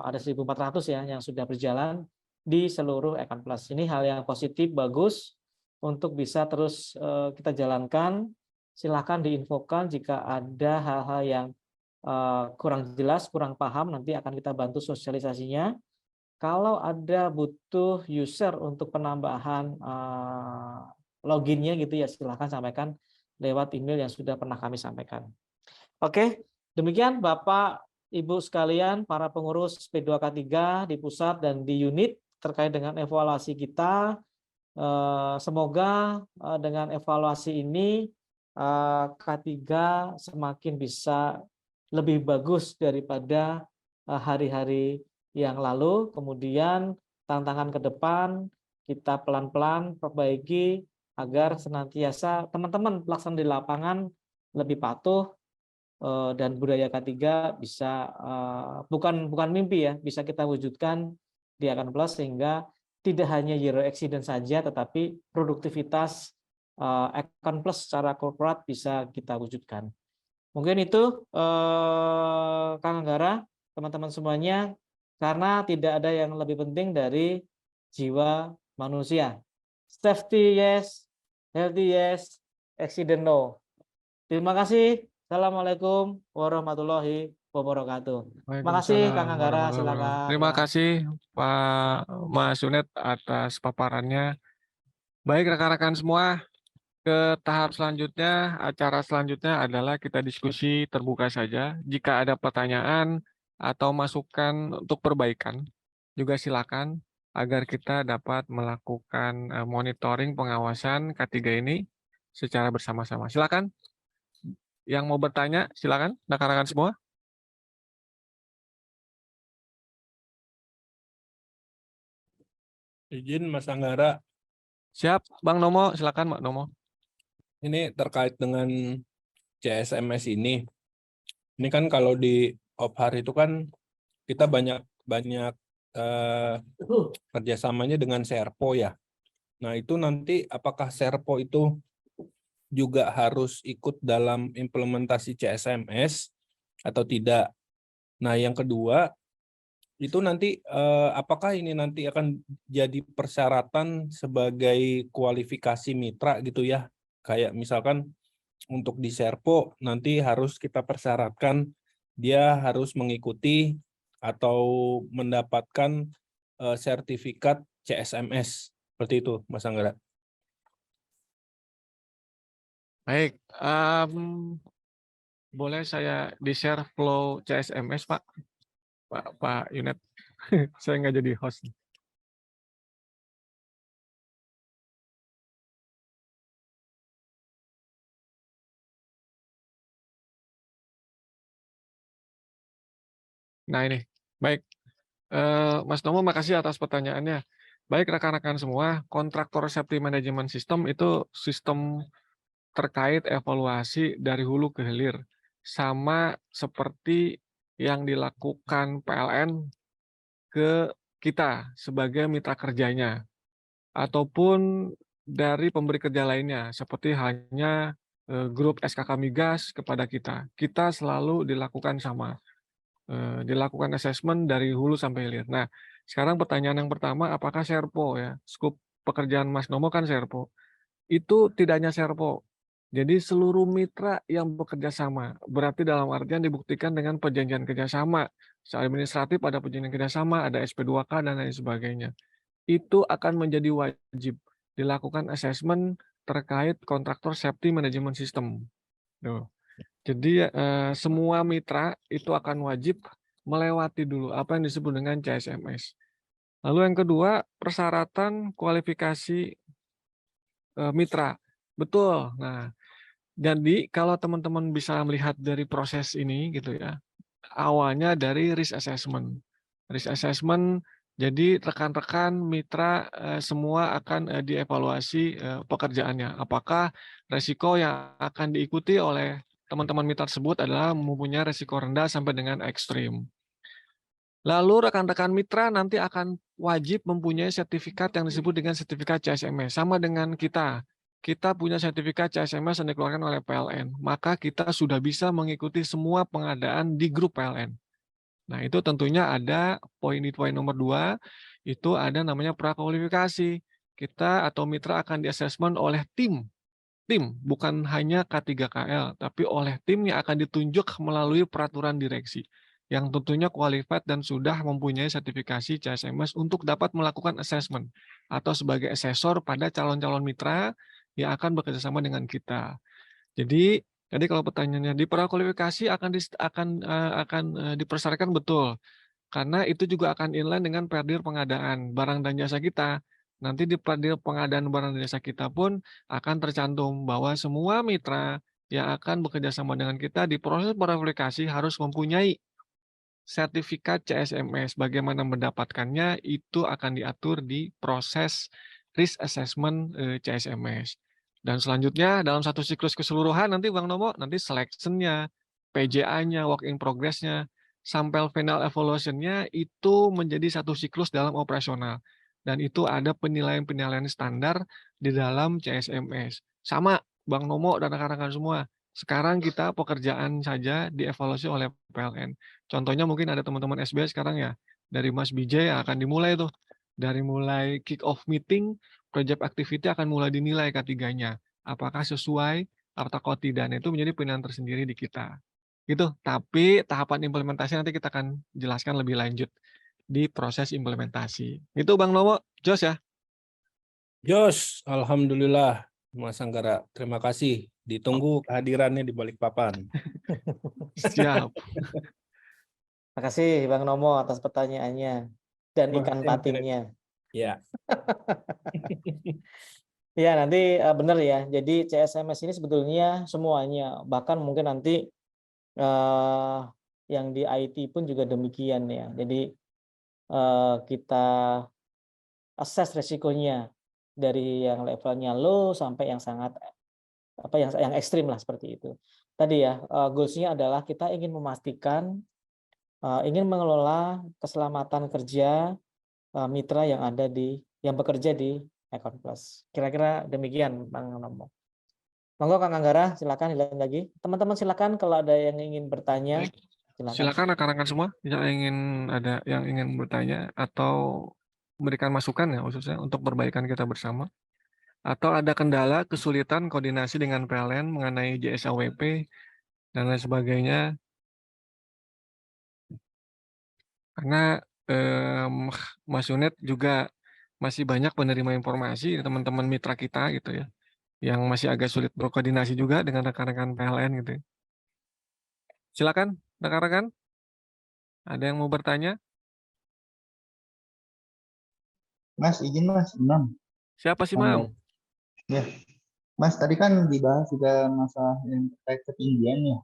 ada 1.400 ya yang sudah berjalan di seluruh Econ Plus. Ini hal yang positif, bagus untuk bisa terus kita jalankan. Silahkan diinfokan jika ada hal-hal yang kurang jelas, kurang paham, nanti akan kita bantu sosialisasinya. Kalau ada butuh user untuk penambahan loginnya gitu ya, silahkan sampaikan lewat email yang sudah pernah kami sampaikan. Oke, demikian Bapak Ibu sekalian, para pengurus P2K3 di pusat dan di unit terkait dengan evaluasi kita. Semoga dengan evaluasi ini K3 semakin bisa lebih bagus daripada hari-hari yang lalu. Kemudian tantangan ke depan kita pelan-pelan perbaiki agar senantiasa teman-teman pelaksana di lapangan lebih patuh dan budaya K3 bisa bukan mimpi ya, bisa kita wujudkan di Econ Plus sehingga tidak hanya zero accident saja, tetapi produktivitas Econ Plus secara korporat bisa kita wujudkan. Mungkin itu Kang Anggara, teman-teman semuanya, karena tidak ada yang lebih penting dari jiwa manusia. Safety yes, healthy yes, accident no. Terima kasih. Assalamualaikum warahmatullahi wabarakatuh. Terima kasih Kang Anggara, silakan. Terima Ya. kasih Pak Mas Unet atas paparannya. Baik rekan-rekan semua, ke tahap selanjutnya, acara selanjutnya adalah kita diskusi terbuka saja. Jika ada pertanyaan atau masukan untuk perbaikan, juga silakan agar kita dapat melakukan monitoring pengawasan K3 ini secara bersama-sama. Silakan. Yang mau bertanya, silakan rekan-rekan semua. Izin Mas Anggara, Siap, Bang Nomo, silakan Mbak Nomo. ini terkait dengan CSMS ini. Ini kan kalau di OPHAR itu kan kita banyak kerjasamanya dengan Serpo ya. Nah itu nanti apakah Serpo itu juga harus ikut dalam implementasi CSMS atau tidak? Nah yang kedua, itu nanti apakah ini nanti akan jadi persyaratan sebagai kualifikasi mitra gitu ya? Kayak misalkan untuk di Serpo nanti harus kita persyaratkan dia harus mengikuti atau mendapatkan sertifikat CSMS. Seperti itu, Mas Anggara. Baik, boleh saya di-share flow CSMS, Pak? Pak Yunet, saya nggak jadi host. Nah ini, baik. Mas Nomo, makasih atas pertanyaannya. Baik rekan-rekan semua, kontraktor safety management system itu sistem terkait evaluasi dari hulu ke hilir. Sama seperti yang dilakukan PLN ke kita sebagai mitra kerjanya. Ataupun dari pemberi kerja lainnya, seperti hanya grup SKK Migas kepada kita. Kita selalu dilakukan sama. Dilakukan assessment dari hulu sampai hilir. Nah, sekarang pertanyaan yang pertama, apakah Serpo ya? Skup pekerjaan Mas Nomo kan Serpo. Itu tidak hanya Serpo. Jadi seluruh mitra yang bekerja sama, berarti dalam artian dibuktikan dengan perjanjian kerjasama. Secara administratif ada perjanjian kerjasama, ada SP2K dan lain sebagainya. Itu akan menjadi wajib dilakukan assessment terkait kontraktor safety management system. Tuh. Jadi semua mitra itu akan wajib melewati dulu apa yang disebut dengan CSMS. Lalu yang kedua, persyaratan kualifikasi mitra. Betul. Nah, jadi kalau teman-teman bisa melihat dari proses ini gitu ya, awalnya dari risk assessment. Risk assessment, jadi rekan-rekan mitra semua akan dievaluasi pekerjaannya. Apakah resiko yang akan diikuti oleh teman-teman mitra tersebut adalah mempunyai resiko rendah sampai dengan ekstrim. Lalu rekan-rekan mitra nanti akan wajib mempunyai sertifikat yang disebut dengan sertifikat CSMS. Sama dengan kita. Kita punya sertifikat CSMS yang dikeluarkan oleh PLN. Maka kita sudah bisa mengikuti semua pengadaan di grup PLN. Nah, itu tentunya ada poin nomor 2, itu ada namanya prakualifikasi. Kita atau mitra akan di-assessment oleh tim, bukan hanya K3KL, tapi oleh tim yang akan ditunjuk melalui peraturan direksi, yang tentunya qualified dan sudah mempunyai sertifikasi CSMS untuk dapat melakukan assessment, atau sebagai asesor pada calon-calon mitra yang akan bekerjasama dengan kita. Jadi kalau pertanyaannya di prakualifikasi akan dipersyaratkan betul, karena itu juga akan inline dengan perdir pengadaan barang dan jasa kita. Nanti di perdir pengadaan barang dan jasa kita pun akan tercantum bahwa semua mitra yang akan bekerja sama dengan kita di proses prakualifikasi harus mempunyai sertifikat CSMS. Bagaimana mendapatkannya itu akan diatur di proses risk assessment CSMS. Dan selanjutnya dalam satu siklus keseluruhan nanti Bang Nomo, nanti selection-nya, PJA-nya, work in progress-nya, sampai final evaluation-nya itu menjadi satu siklus dalam operasional. Dan itu ada penilaian-penilaian standar di dalam CSMS. Sama Bang Nomo dan rekan-rekan semua. Sekarang kita pekerjaan saja dievaluasi oleh PLN. Contohnya mungkin ada teman-teman SBY sekarang ya, dari Mas BJ akan dimulai tuh. Dari mulai kick off meeting, project activity akan mulai dinilai K3-nya. Apakah sesuai atau tidak, itu menjadi pilihan tersendiri di kita. Gitu. Tapi tahapan implementasi nanti kita akan jelaskan lebih lanjut di proses implementasi. Itu Bang Nomo, Jos ya. Jos, alhamdulillah Mas Anggara, terima kasih. Ditunggu kehadirannya di Balikpapan. Siap. Terima kasih Bang Nomo atas pertanyaannya dan Terima ikan kasih, Mas Yunet. patinnya. Ya. Ya nanti benar ya. Jadi CSMS ini sebetulnya semuanya, bahkan mungkin nanti yang di IT pun juga demikian ya. Jadi kita assess resikonya dari yang levelnya low sampai yang sangat yang ekstrim lah seperti itu. Tadi ya goals-nya adalah kita ingin memastikan ingin mengelola keselamatan kerja mitra yang bekerja di Econ Plus. Kira-kira demikian Bang Nomo. Monggo Kang Anggara, silakan dilanjut lagi. Teman-teman silakan kalau ada yang ingin bertanya. Silakan rekan-rekan semua yang ingin bertanya atau memberikan masukan ya khususnya untuk perbaikan kita bersama. Atau ada kendala, kesulitan koordinasi dengan PLN mengenai JSAWP dan lain sebagainya. Karena Mas Yunet juga masih banyak penerima informasi teman-teman mitra kita gitu ya, yang masih agak sulit berkoordinasi juga dengan rekan-rekan PLN gitu. Silakan rekan-rekan. Ada yang mau bertanya? Mas, izin Mas, Imam. Siapa sih, Anda. Mam? Ya, Mas, tadi kan dibahas juga masalah yang terkait ketinggian ya.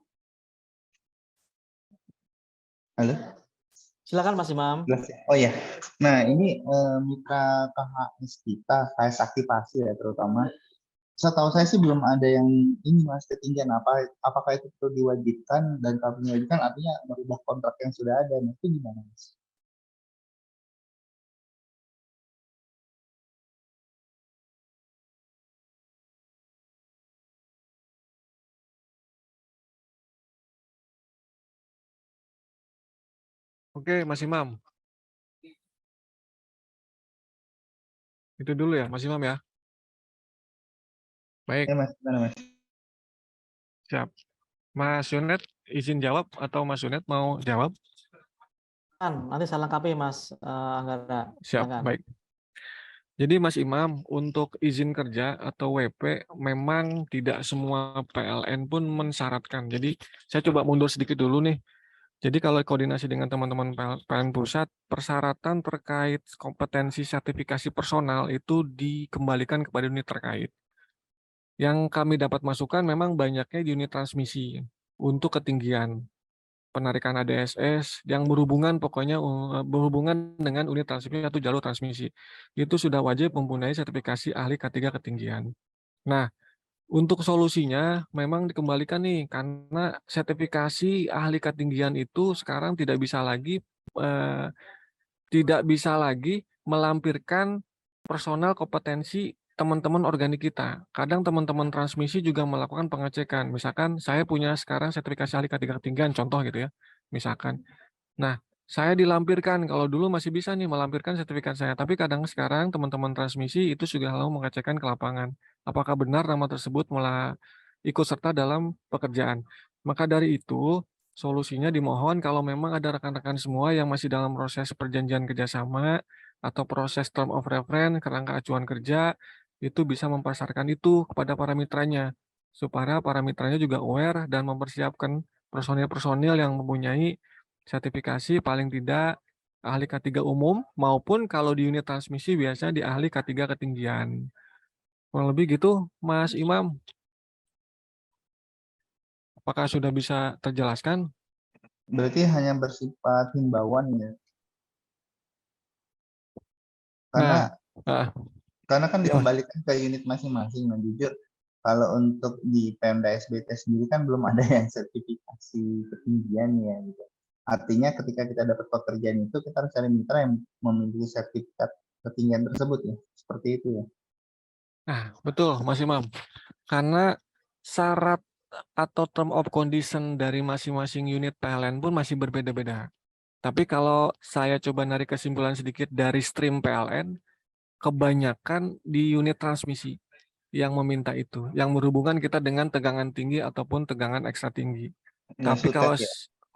Halo? Silakan Mas Imam. Jelas ya? Oh ya. Nah, ini mitra KHS kita, KHS aktivasi ya terutama. Setahu saya sih belum ada yang ini Mas ketinggian apakah itu perlu diwajibkan, dan kalau diwajibkan artinya merubah kontrak yang sudah ada. Nah, itu gimana Mas? Oke, Mas Imam. Itu dulu ya, Mas Imam ya. Baik, Ya Mas, gimana Mas? siap. Mas Yunet izin jawab atau Mas Yunet mau jawab? Nanti saya lengkapi Mas Anggara. Siap, Silakan. baik. Jadi Mas Imam, untuk izin kerja atau WP memang tidak semua PLN pun mensyaratkan. Jadi saya coba mundur sedikit dulu nih. Jadi kalau koordinasi dengan teman-teman PLN pusat, persyaratan terkait kompetensi sertifikasi personal itu dikembalikan kepada unit terkait. Yang kami dapat masukkan memang banyaknya di unit transmisi untuk ketinggian penarikan ADSS yang berhubungan dengan unit transmisi atau jalur transmisi. Itu sudah wajib mempunyai sertifikasi ahli K3 ketinggian. Nah, untuk solusinya memang dikembalikan nih, karena sertifikasi ahli ketinggian itu sekarang tidak bisa lagi melampirkan personal kompetensi teman-teman organik kita. Kadang teman-teman transmisi juga melakukan pengecekan. Misalkan saya punya sekarang sertifikasi ahli K3 ketinggian, contoh gitu ya. Misalkan. Nah, saya dilampirkan, kalau dulu masih bisa nih melampirkan sertifikat saya, tapi kadang sekarang teman-teman transmisi itu sudah lalu mengecekkan ke lapangan. Apakah benar nama tersebut malah ikut serta dalam pekerjaan. Maka dari itu, solusinya dimohon kalau memang ada rekan-rekan semua yang masih dalam proses perjanjian kerjasama atau proses term of reference, kerangka acuan kerja, itu bisa mempasarkan itu kepada para mitranya, supaya para mitranya juga aware dan mempersiapkan personil-personil yang mempunyai sertifikasi paling tidak ahli K3 umum, maupun kalau di unit transmisi biasanya di ahli K3 ketinggian. Kurang lebih gitu, Mas Imam. Apakah sudah bisa terjelaskan? Berarti hanya bersifat himbauan ya. Nah, Karena kan ya, dikembalikan ke unit masing-masing. Nah, jujur kalau untuk di Pemda SBT sendiri kan belum ada yang sertifikasi ketinggian ya gitu. Artinya ketika kita dapat pekerjaan itu kita harus cari mitra yang memiliki sertifikat ketinggian tersebut ya. Seperti itu ya. nah, betul Mas Imam. Karena syarat atau term of condition dari masing-masing unit PLN pun masih berbeda-beda. Tapi kalau saya coba narik kesimpulan sedikit dari stream PLN, kebanyakan di unit transmisi yang meminta itu, yang berhubungan kita dengan tegangan tinggi ataupun tegangan ekstra tinggi. Nah, Tapi kalau sutet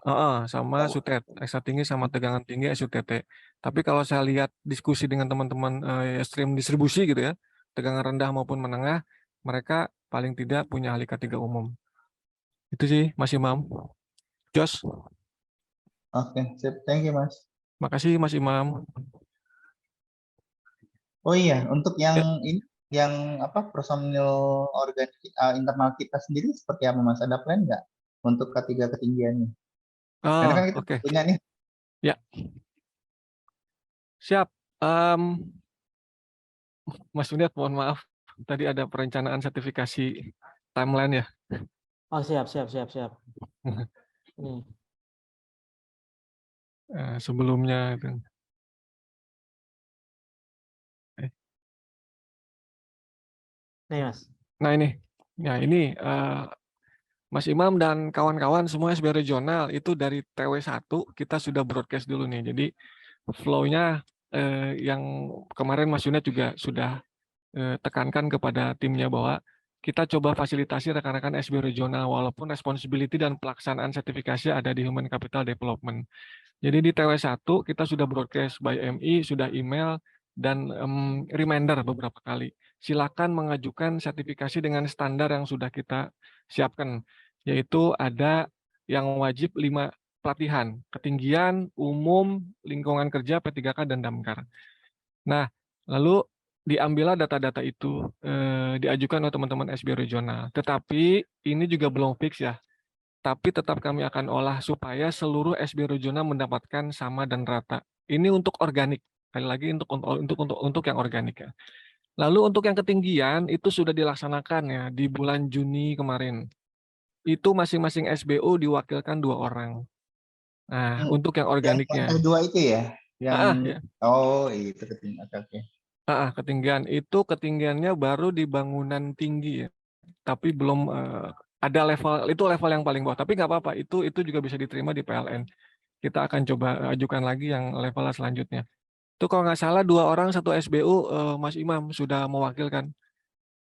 ya. sama SUTET, ekstra tinggi sama tegangan tinggi SUTT. Tapi kalau saya lihat diskusi dengan teman-teman stream distribusi gitu ya, tegangan rendah maupun menengah, mereka paling tidak punya ahli K3 umum. Itu sih Mas Imam. Jos, Oke, sip. Thank you, Mas. makasih Mas Imam. Oh iya, untuk yang Ya. ini yang apa personil organik internal kita sendiri seperti apa Mas? Ada plan nggak untuk K3 ketinggiannya? Karena Oh, kan kita oke. punya nih. Ya. Siap. Mas Uniat, mohon maaf. Tadi ada perencanaan sertifikasi timeline ya. Oh, siap. Ini. Sebelumnya itu. Nih, Mas. Nah ini, ya ini Mas Imam dan kawan-kawan semua SB regional itu dari TW1 kita sudah broadcast dulu nih. Jadi flow-nya yang kemarin Mas Yunet juga sudah tekankan kepada timnya bahwa kita coba fasilitasi rekan-rekan SB regional walaupun responsibility dan pelaksanaan sertifikasi ada di Human Capital Development. Jadi di TW1 kita sudah broadcast by MI, sudah email, dan reminder beberapa kali. Silakan mengajukan sertifikasi dengan standar yang sudah kita siapkan, yaitu ada yang wajib 5 pelatihan, ketinggian, umum, lingkungan kerja, P3K, dan Damkar. Nah, lalu diambillah data-data itu, diajukan oleh teman-teman SBO regional. Tetapi ini juga belum fix ya, tapi tetap kami akan olah supaya seluruh SBO regional mendapatkan sama dan rata. Ini untuk organik, sekali lagi untuk yang organik ya. Lalu untuk yang ketinggian itu sudah dilaksanakan ya di bulan Juni kemarin. Itu masing-masing SBO diwakilkan 2 orang. Nah, untuk yang organiknya. Dua itu ya, yang Ya. oh itu ketinggian. Oke. Ketinggian itu ketinggiannya baru di bangunan tinggi ya. Tapi belum ada level, itu level yang paling bawah. Tapi nggak apa-apa, itu juga bisa diterima di PLN. Kita akan coba ajukan lagi yang level selanjutnya. Itu kalau nggak salah 2 orang 1 SBU, Mas Imam sudah mewakilkan.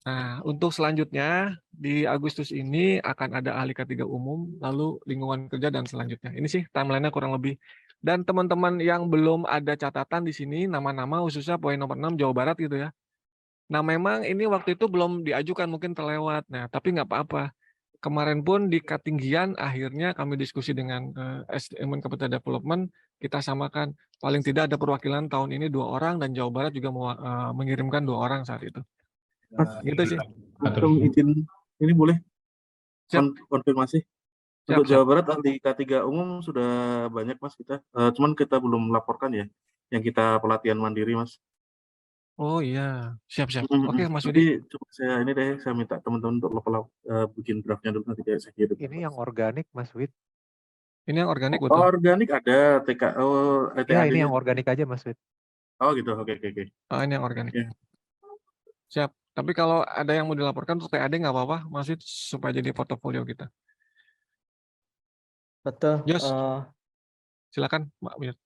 Nah, untuk selanjutnya di Agustus ini akan ada ahli K3 umum, lalu lingkungan kerja dan selanjutnya. Ini sih timeline-nya kurang lebih. Dan teman-teman yang belum ada catatan di sini, nama-nama khususnya poin nomor 6 Jawa Barat gitu ya. Nah, memang ini waktu itu belum diajukan, mungkin terlewat. Nah, tapi nggak apa-apa. Kemarin pun di ketinggian akhirnya kami diskusi dengan SDM Capital Development, kita samakan paling tidak ada perwakilan tahun ini 2 orang dan Jawa Barat juga mengirimkan 2 orang saat itu. Gitu sih. Langsung izin ini boleh konfirmasi. Untuk Siap. Jawa Barat ahli K3 umum sudah banyak Mas kita. Cuman kita belum melaporkan ya yang kita pelatihan mandiri Mas. Oh iya, siap. Oke, Mas Yudi. Nanti coba saya minta teman-teman untuk bikin draftnya dulu nanti saya kirim. Ini yang organik Mas Wid. Ini yang organik betul. Organik ada TKO, Ya, ini yang organik aja Mas Wid. Oh gitu, oke. Ini yang organik. Ya. Siap. Tapi kalau ada yang mau dilaporkan untuk TAD nggak apa-apa, Mas Yud, supaya jadi portofolio kita. Betul. Yos, silakan, Mbak Yud.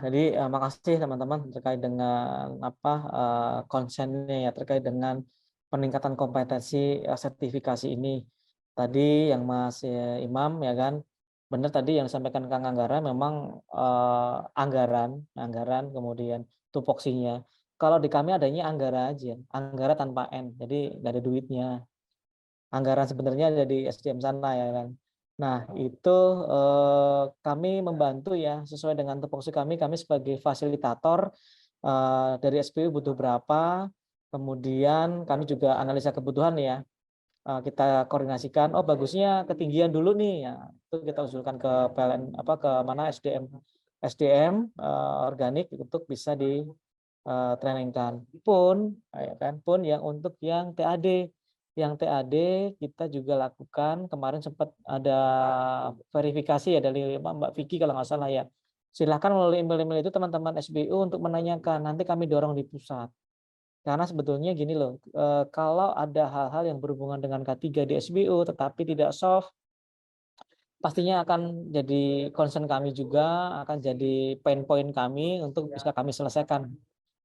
Jadi makasih teman-teman terkait dengan konsennya ya, terkait dengan peningkatan kompetensi sertifikasi ini. Tadi yang Mas Imam ya kan, benar tadi yang disampaikan Kang Anggara, memang anggaran kemudian tupoksinya. Kalau di kami adanya Anggara aja, Anggara tanpa N, jadi nggak ada duitnya. Anggaran sebenarnya ada di SDM sana ya kan. Nah, itu kami membantu ya sesuai dengan tupoksi kami sebagai fasilitator dari SPU butuh berapa, kemudian kami juga analisa kebutuhan ya. Kita koordinasikan, oh bagusnya ketinggian dulu nih ya. Itu kita usulkan ke PLN ke mana SDM organik untuk bisa di trainingkan. Pun yang untuk yang TAD. Yang TAD kita juga lakukan, kemarin sempat ada verifikasi ya dari Mbak Vicky kalau nggak salah ya. Silahkan melalui email-email itu teman-teman SBU untuk menanyakan, nanti kami dorong di pusat. Karena sebetulnya gini loh, kalau ada hal-hal yang berhubungan dengan K3 di SBU tetapi tidak soft, pastinya akan jadi concern kami juga, akan jadi pain point kami untuk bisa kami selesaikan.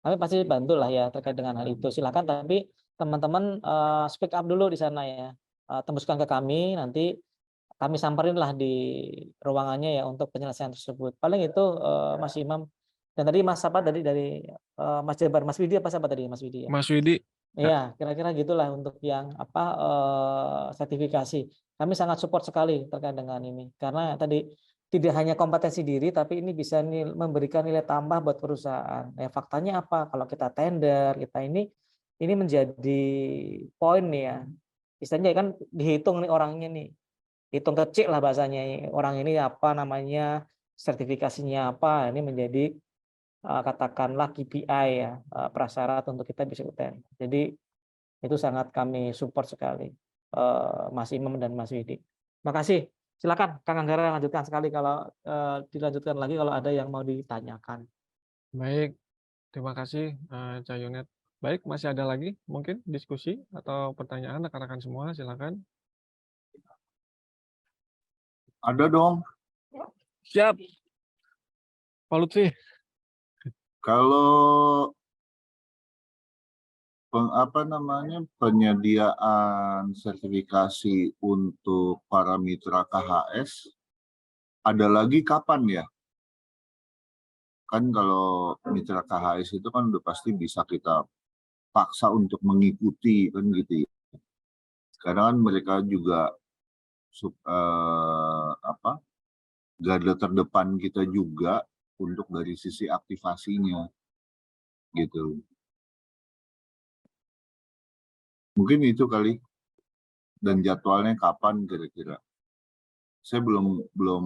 Kami pasti bantu lah ya terkait dengan hal itu. Silakan, tapi teman-teman speak up dulu di sana ya. Tembuskan ke kami, nanti kami samperin lah di ruangannya ya untuk penyelesaian tersebut. Paling itu Mas Imam. Dan tadi Mas apa tadi dari Mas Jabar, Mas Widi apa siapa tadi Mas Widi ya? Mas Widi. Iya, kira-kira gitulah untuk yang sertifikasi. Kami sangat support sekali terkait dengan ini. Karena tadi tidak hanya kompetensi diri, tapi ini bisa memberikan nilai tambah buat perusahaan. Ya, faktanya apa? Kalau kita tender, kita ini menjadi poin nih ya. Istilahnya kan dihitung nih orangnya nih. Hitung kecil lah bahasanya. Orang ini apa namanya, sertifikasinya apa. Ini menjadi katakanlah KPI ya, prasyarat untuk kita bisa UTM. Jadi itu sangat kami support sekali, Mas Imam dan Mas Widi. Makasih. Silakan Kang Anggara lanjutkan sekali kalau dilanjutkan lagi kalau ada yang mau ditanyakan. Baik, terima kasih Cak Yunet. Baik, masih ada lagi mungkin diskusi atau pertanyaan rekan-rekan semua, silakan. Ada dong. Siap. Pak Lutfi. Kalau penyediaan sertifikasi untuk para mitra KHS ada lagi kapan ya? kan kalau mitra KHS itu kan udah pasti bisa kita paksa untuk mengikuti kan gitu ya. Karena kan mereka juga garda terdepan kita juga untuk dari sisi aktivasinya gitu. Mungkin itu kali, dan jadwalnya kapan kira-kira. Saya belum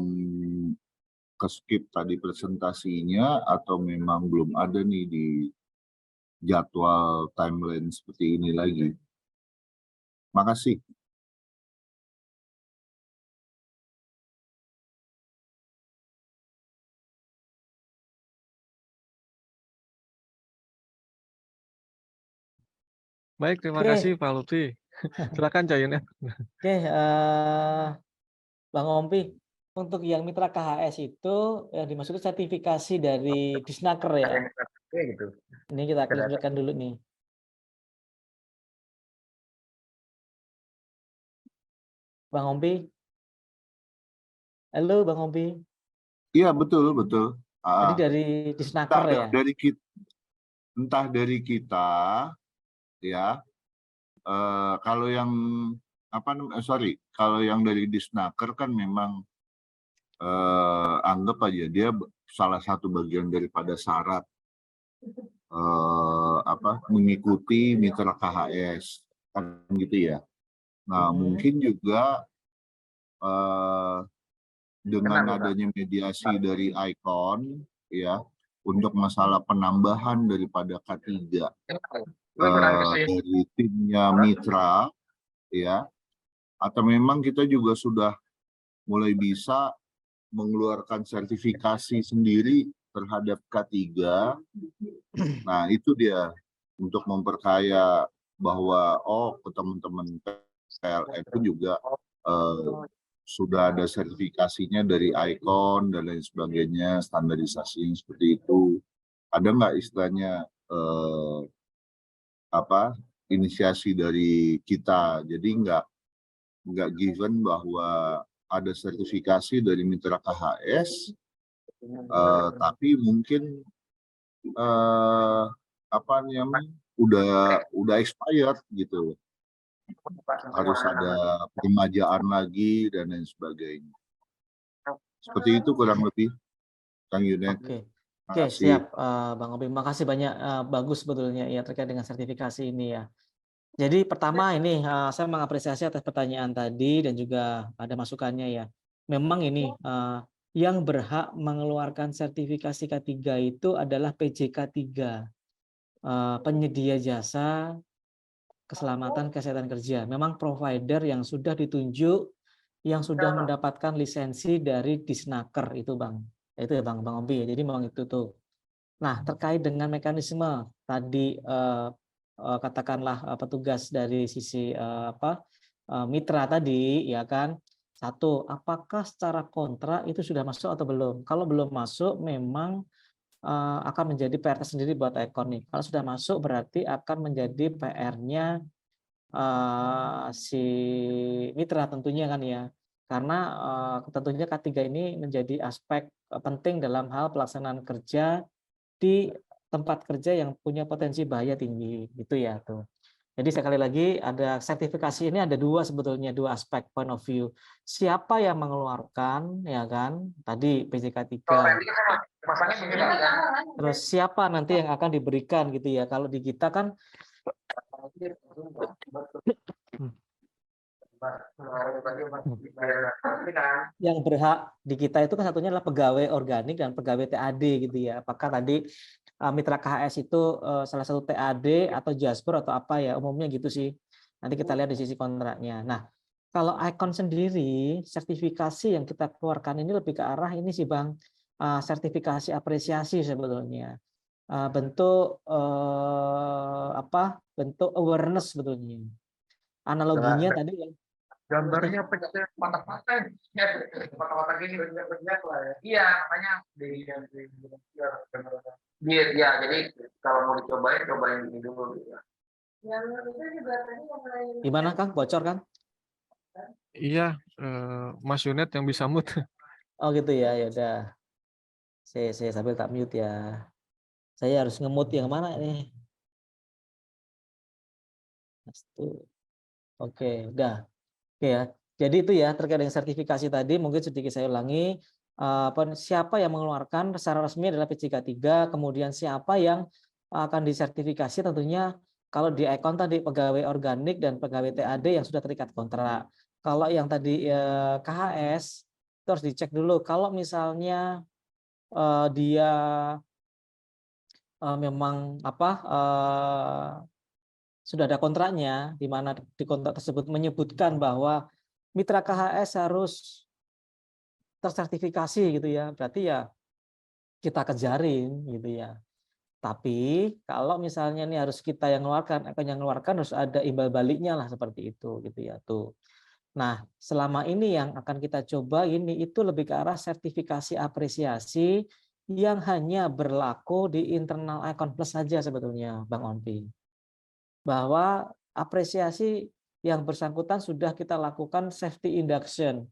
ke-skip tadi presentasinya atau memang belum ada nih di jadwal timeline seperti ini lagi. Makasih. Baik, terima Oke. kasih Pak Lutfi. Silakan Cak Yunet. Oke, Bang Ompi, untuk yang mitra KHS itu yang dimaksud sertifikasi dari Disnaker ya. gitu. Ini kita klarifikasikan dulu nih. Bang Ompi. Halo Bang Ompi. Iya, betul. Jadi dari Disnaker ya. Entah dari kita ya. Kalau yang kalau yang dari Disnaker kan memang anggap aja dia salah satu bagian daripada syarat mengikuti mitra KHS kan gitu ya. Nah, mungkin juga dengan adanya mediasi dari ICON ya untuk masalah penambahan daripada K3 dari timnya mitra ya, atau memang kita juga sudah mulai bisa mengeluarkan sertifikasi sendiri terhadap K3. Nah, itu dia untuk memperkaya bahwa ke teman-teman PLN itu juga sudah ada sertifikasinya dari ICON dan lain sebagainya, standarisasi seperti itu. Ada nggak istilahnya inisiasi dari kita? Jadi nggak given bahwa ada sertifikasi dari mitra KHS, tapi mungkin udah expired gitu. Harus ada peremajaan lagi dan lain sebagainya. Seperti itu kurang lebih, Kang Yunet. Oke, siap Bang Obi. Makasih banyak, bagus sebetulnya ya terkait dengan sertifikasi ini ya. Jadi pertama ini saya mengapresiasi atas pertanyaan tadi dan juga ada masukannya ya. Memang ini yang berhak mengeluarkan sertifikasi K3 itu adalah PJK 3, penyedia jasa keselamatan kesehatan kerja. Memang provider yang sudah ditunjuk, yang sudah mendapatkan lisensi dari Disnaker itu Bang. Itu ya Bang Obi ya. Jadi memang itu tuh. Nah, terkait dengan mekanisme tadi katakanlah petugas dari sisi mitra tadi ya kan. Satu, apakah secara kontrak itu sudah masuk atau belum? Kalau belum masuk memang akan menjadi PR sendiri buat ICON nih. Kalau sudah masuk berarti akan menjadi PR-nya si mitra tentunya kan ya. Karena tentunya K3 ini menjadi aspek penting dalam hal pelaksanaan kerja di tempat kerja yang punya potensi bahaya tinggi gitu ya tuh. Jadi sekali lagi ada sertifikasi ini ada sebetulnya dua aspek point of view. Siapa yang mengeluarkan ya kan? Tadi PJK 3. Terus siapa nanti yang akan diberikan gitu ya. Kalau di kita kan yang berhak di kita itu kan satunya adalah pegawai organik dan pegawai TAD gitu ya. Apakah tadi mitra KHS itu salah satu TAD atau Jasper atau apa ya, umumnya gitu sih. Nanti kita lihat di sisi kontraknya. Nah, kalau ICON sendiri sertifikasi yang kita keluarkan ini lebih ke arah ini sih Bang, sertifikasi apresiasi sebetulnya. Bentuk bentuk awareness sebetulnya. Analoginya tadi yang gambarnya patah-patah gini banyak lah ya. Iya, makanya ya jadi kalau mau cobain ini dulu gitu. Gimana Kang? Bocor kan? Iya, Mas Yunet yang bisa mute. Oh gitu ya, ya udah. Saya sambil tak mute ya. Saya harus nge-mute yang mana nih? Oke, udah. Oke ya. Jadi itu ya terkait dengan sertifikasi tadi mungkin sedikit saya ulangi. Siapa yang mengeluarkan secara resmi adalah PJK3, kemudian siapa yang akan disertifikasi tentunya kalau di Econ tadi pegawai organik dan pegawai TAD yang sudah terikat kontrak. Kalau yang tadi KHS itu harus dicek dulu. Kalau misalnya dia memang sudah ada kontraknya, di mana di kontrak tersebut menyebutkan bahwa mitra KHS harus tersertifikasi gitu ya, berarti ya kita kejarin gitu ya. Tapi kalau misalnya ini harus kita yang mengeluarkan, akan yang mengeluarkan harus ada imbal baliknya lah seperti itu gitu ya tuh. Nah, selama ini yang akan kita coba ini itu lebih ke arah sertifikasi apresiasi yang hanya berlaku di internal Icon Plus saja sebetulnya, Bang Onpi. Bahwa apresiasi yang bersangkutan sudah kita lakukan safety induction.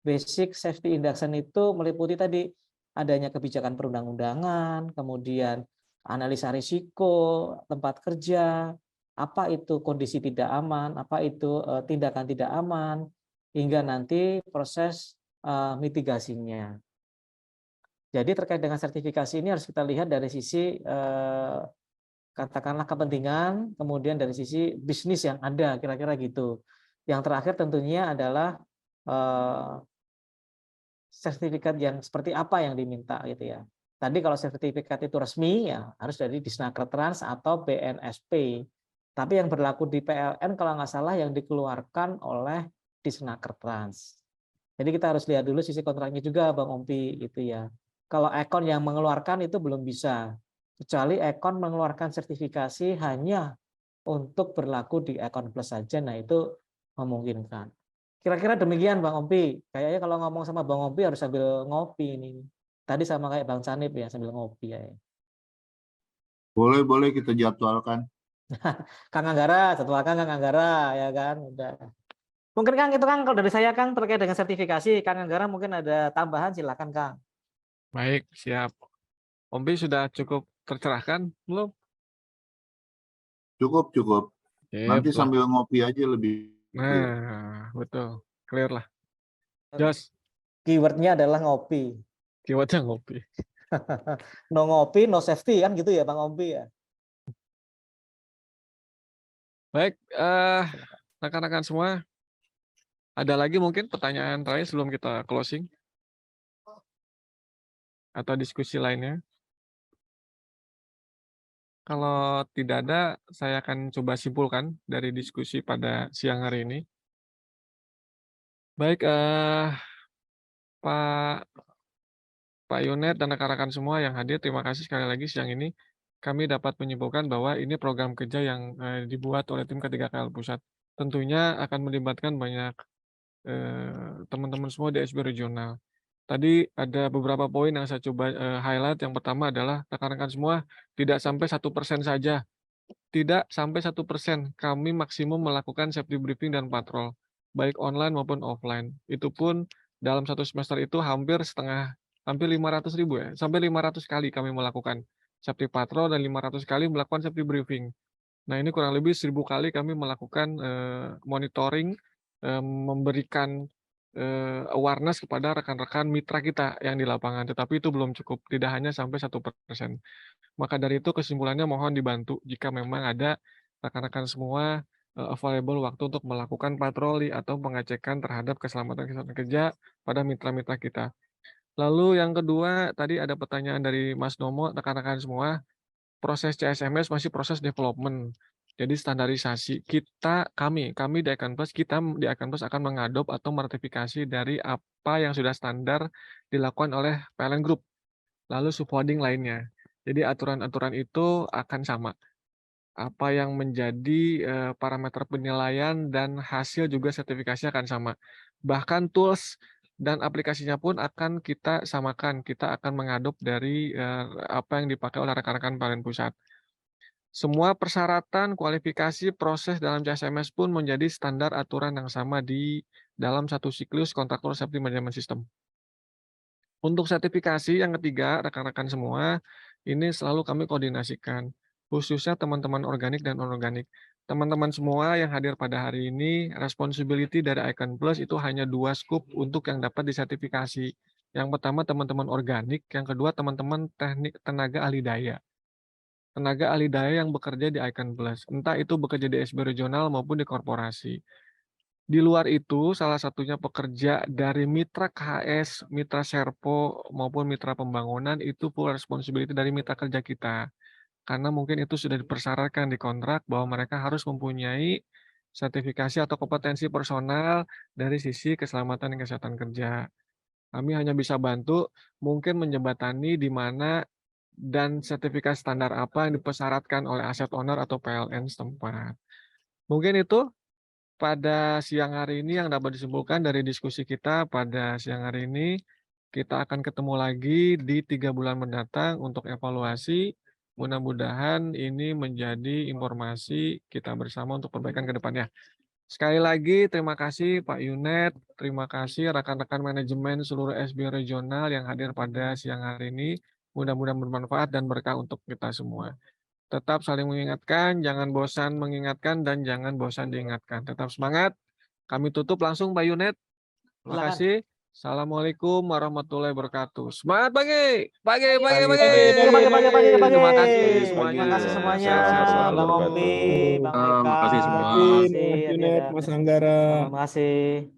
Basic safety induction itu meliputi tadi adanya kebijakan perundang-undangan, kemudian analisa risiko tempat kerja, apa itu kondisi tidak aman, apa itu tindakan tidak aman, hingga nanti proses mitigasinya. Jadi terkait dengan sertifikasi ini harus kita lihat dari sisi katakanlah kepentingan, kemudian dari sisi bisnis yang ada, kira-kira gitu. Yang terakhir tentunya adalah sertifikat yang seperti apa yang diminta gitu ya. Tadi kalau sertifikat itu resmi ya harus dari Disnakertrans atau BNSP. Tapi yang berlaku di PLN kalau nggak salah yang dikeluarkan oleh Disnakertrans. Jadi kita harus lihat dulu sisi kontraknya juga Bang Ompi gitu ya. Kalau Econ yang mengeluarkan itu belum bisa. Kecuali Econ mengeluarkan sertifikasi hanya untuk berlaku di Econ Plus saja. Nah itu memungkinkan. Kira-kira demikian Bang Ompi. Kayaknya kalau ngomong sama Bang Ompi harus sambil ngopi ini. Tadi sama kayak Bang Canip ya sambil ngopi ya. Boleh kita jadwalkan. Kang Anggara, jadwalkan Kang Anggara ya kan. Udah. Mungkin Kang itu Kang kalau dari saya Kang terkait dengan sertifikasi Kang Anggara mungkin ada tambahan silakan Kang. Baik, siap. Ompi sudah cukup tercerahkan belum? Cukup. Nanti Sip lah. sambil ngopi aja lebih clear. Nah, betul. Clear lah. Jos, Keywordnya adalah ngopi. keywordnya ngopi. No ngopi, no safety kan gitu ya Bang Ompi ya. Baik, rekan-rekan semua, ada lagi mungkin pertanyaan terakhir sebelum kita closing? Atau diskusi lainnya? Kalau tidak ada, saya akan coba simpulkan dari diskusi pada siang hari ini. Baik, Pak Yunet dan rekan-rekan semua yang hadir, terima kasih sekali lagi siang ini. Kami dapat menyimpulkan bahwa ini program kerja yang dibuat oleh tim K3KL Pusat. Tentunya akan melibatkan banyak teman-teman semua di SB Regional. Tadi ada beberapa poin yang saya coba highlight. Yang pertama adalah rekan-rekan semua tidak sampai 1% saja. Tidak sampai 1%. Kami maksimum melakukan safety briefing dan patrol, baik online maupun offline. Itu pun dalam satu semester itu hampir 500.000 ya, sampai 500 kali kami melakukan safety patrol dan 500 kali melakukan safety briefing. Nah ini kurang lebih 1.000 kali kami melakukan monitoring, memberikan awareness kepada rekan-rekan mitra kita yang di lapangan, tetapi itu belum cukup, tidak hanya sampai 1%. Maka dari itu kesimpulannya mohon dibantu jika memang ada rekan-rekan semua available waktu untuk melakukan patroli atau pengecekan terhadap keselamatan kerja pada mitra-mitra kita. Lalu yang kedua, tadi ada pertanyaan dari Mas Nomo, rekan-rekan semua, proses CSMS masih proses development. Jadi standarisasi kami di Icon Plus, kita di Icon Plus akan mengadop atau meratifikasi dari apa yang sudah standar dilakukan oleh PLN Group, lalu subholding lainnya. Jadi aturan-aturan itu akan sama. Apa yang menjadi parameter penilaian dan hasil juga sertifikasi akan sama. Bahkan tools dan aplikasinya pun akan kita samakan. Kita akan mengadop dari apa yang dipakai oleh rekan-rekan PLN Pusat. Semua persyaratan, kualifikasi, proses dalam CSMS pun menjadi standar aturan yang sama di dalam satu siklus kontraktor safety management system. Untuk sertifikasi yang ketiga, rekan-rekan semua, ini selalu kami koordinasikan, khususnya teman-teman organik dan non-organik. Teman-teman semua yang hadir pada hari ini, responsibility dari Icon Plus itu hanya 2 scoop untuk yang dapat disertifikasi. Yang pertama teman-teman organik, yang kedua teman-teman teknik tenaga ahli daya. Tenaga ahli daya yang bekerja di Icon Plus, entah itu bekerja di SB regional maupun di korporasi. Di luar itu, salah satunya pekerja dari mitra KHS, mitra Serpo, maupun mitra pembangunan itu full responsibility dari mitra kerja kita. Karena mungkin itu sudah dipersyaratkan di kontrak bahwa mereka harus mempunyai sertifikasi atau kompetensi personal dari sisi keselamatan dan kesehatan kerja. Kami hanya bisa bantu mungkin menjembatani di mana dan sertifikasi standar apa yang dipersyaratkan oleh asset owner atau PLN setempat. Mungkin itu pada siang hari ini yang dapat disimpulkan dari diskusi kita pada siang hari ini. Kita akan ketemu lagi di 3 bulan mendatang untuk evaluasi. Mudah-mudahan ini menjadi informasi kita bersama untuk perbaikan ke depannya. Sekali lagi terima kasih Pak Yunet, terima kasih rekan-rekan manajemen seluruh SB regional yang hadir pada siang hari ini. Mudah-mudahan bermanfaat dan berkah untuk kita semua. Tetap saling mengingatkan, jangan bosan mengingatkan, dan jangan bosan diingatkan. Tetap semangat. Kami tutup langsung Pak Yunet. Terima Silakan. kasih. Assalamualaikum warahmatullahi wabarakatuh. Semangat pagi. Pagi. Pagi. Terima kasih Pagi. semuanya. Terima kasih semuanya, Sehat-sehat selalu. Bang Ombi, Bang Terima Eka, kasih semua. terima kasih. Mas Tadi Junet, ada Mas Anggara. terima kasih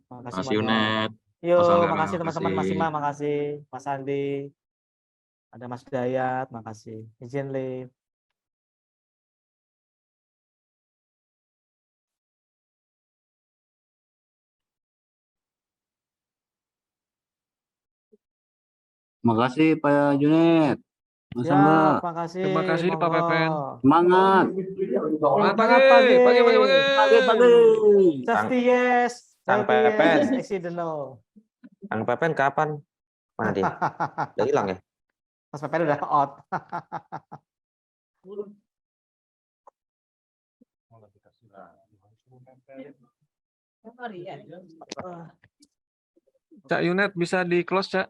Makasih semuanya. Yunet, Mas Yuk, Anggara, makasih teman-teman, Mas makasih. Ima, makasih, Mas Andi, ada Mas Dayat, makasih. Izin live. Makasih Pak Junet, Mas Angga. Siap, makasih. Terima kasih Pak Monggo. Pepen. Semangat. Semangat pagi. Semangat pagi. Pagi-pagi. Safety yes, Kang safety yes, Pepen. accident no. Kang Pepen kapan? Mana dia? Udah hilang ya? Mas Pepen udah out. Cak Yunet bisa di close, Cak?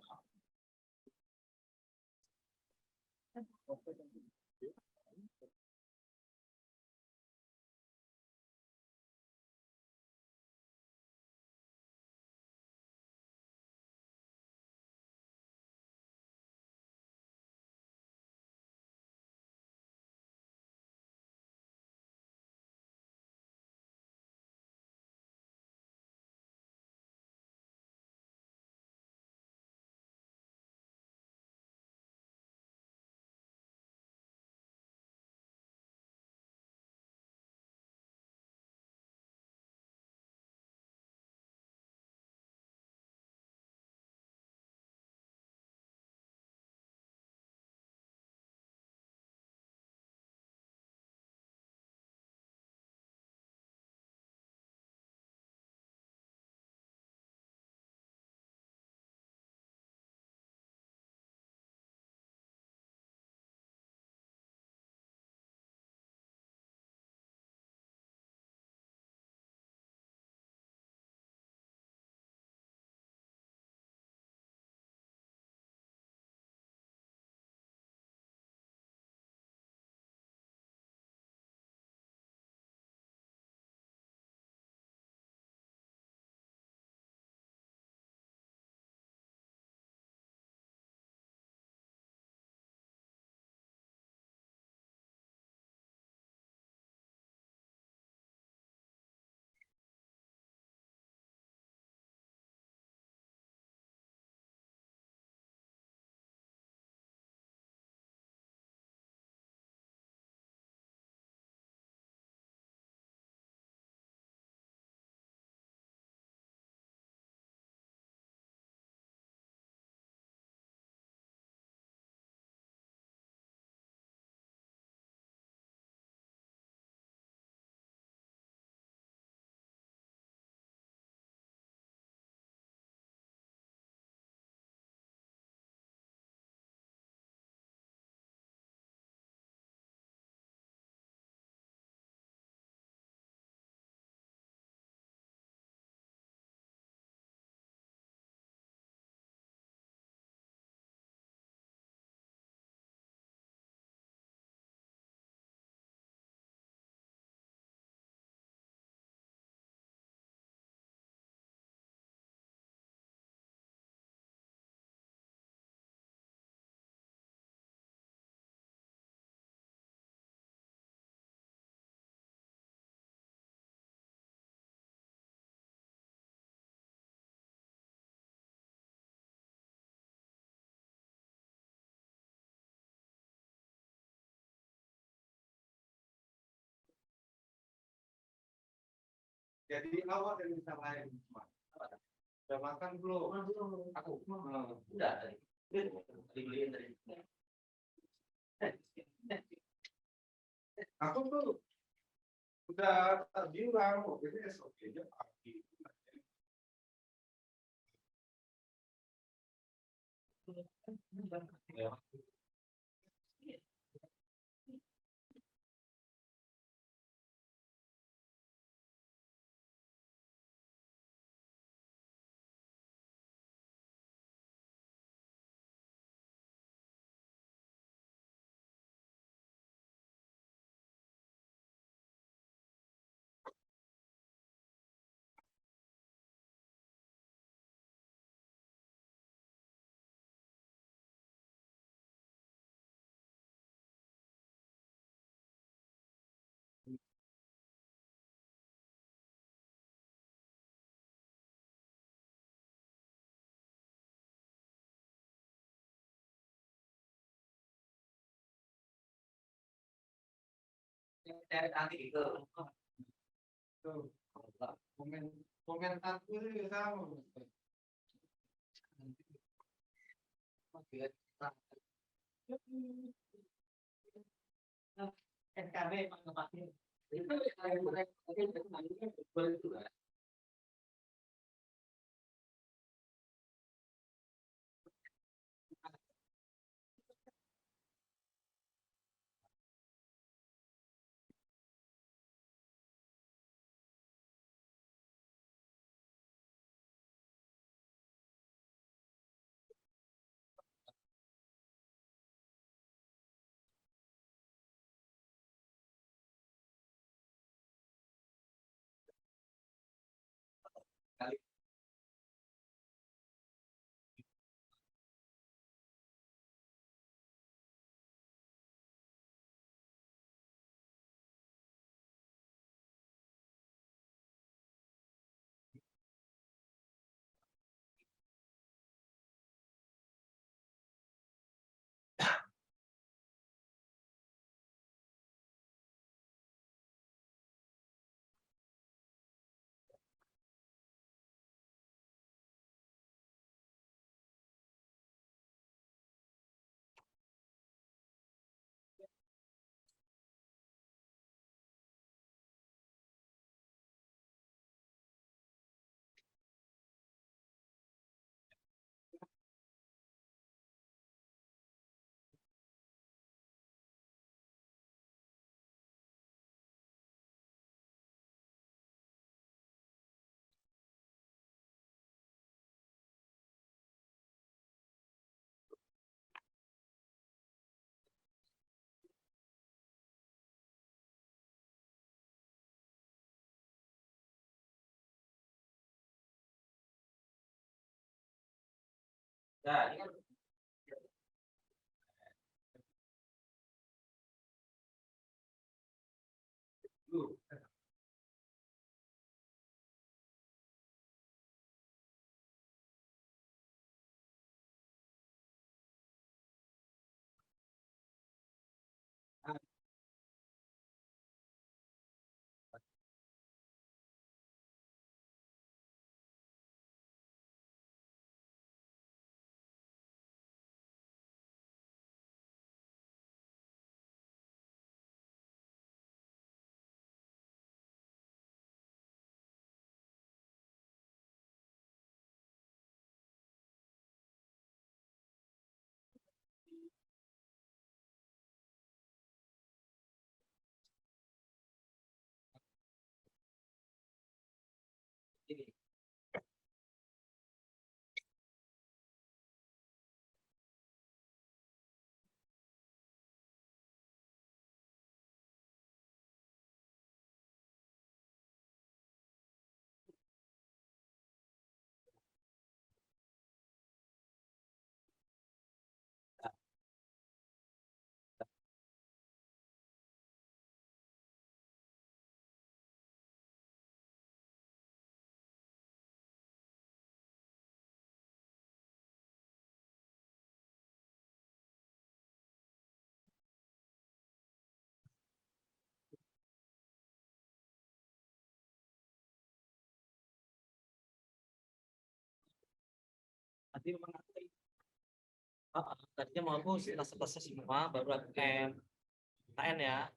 Jadi awal dari bisa lain. Udah makan belum? Aku. Udah tadi. Dibeliin tadi. Aku tuh udah bilang, ini SOP-nya pagi. Ya. Dari tadi itu. Tuh. Komentar itu sama. NKB Pak. Itu ya, ini kan Jadi memang aku tadinya mau aku selesai semua baru aku KN ya.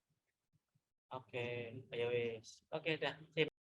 Oke, ya wis. Oke dah. Sip.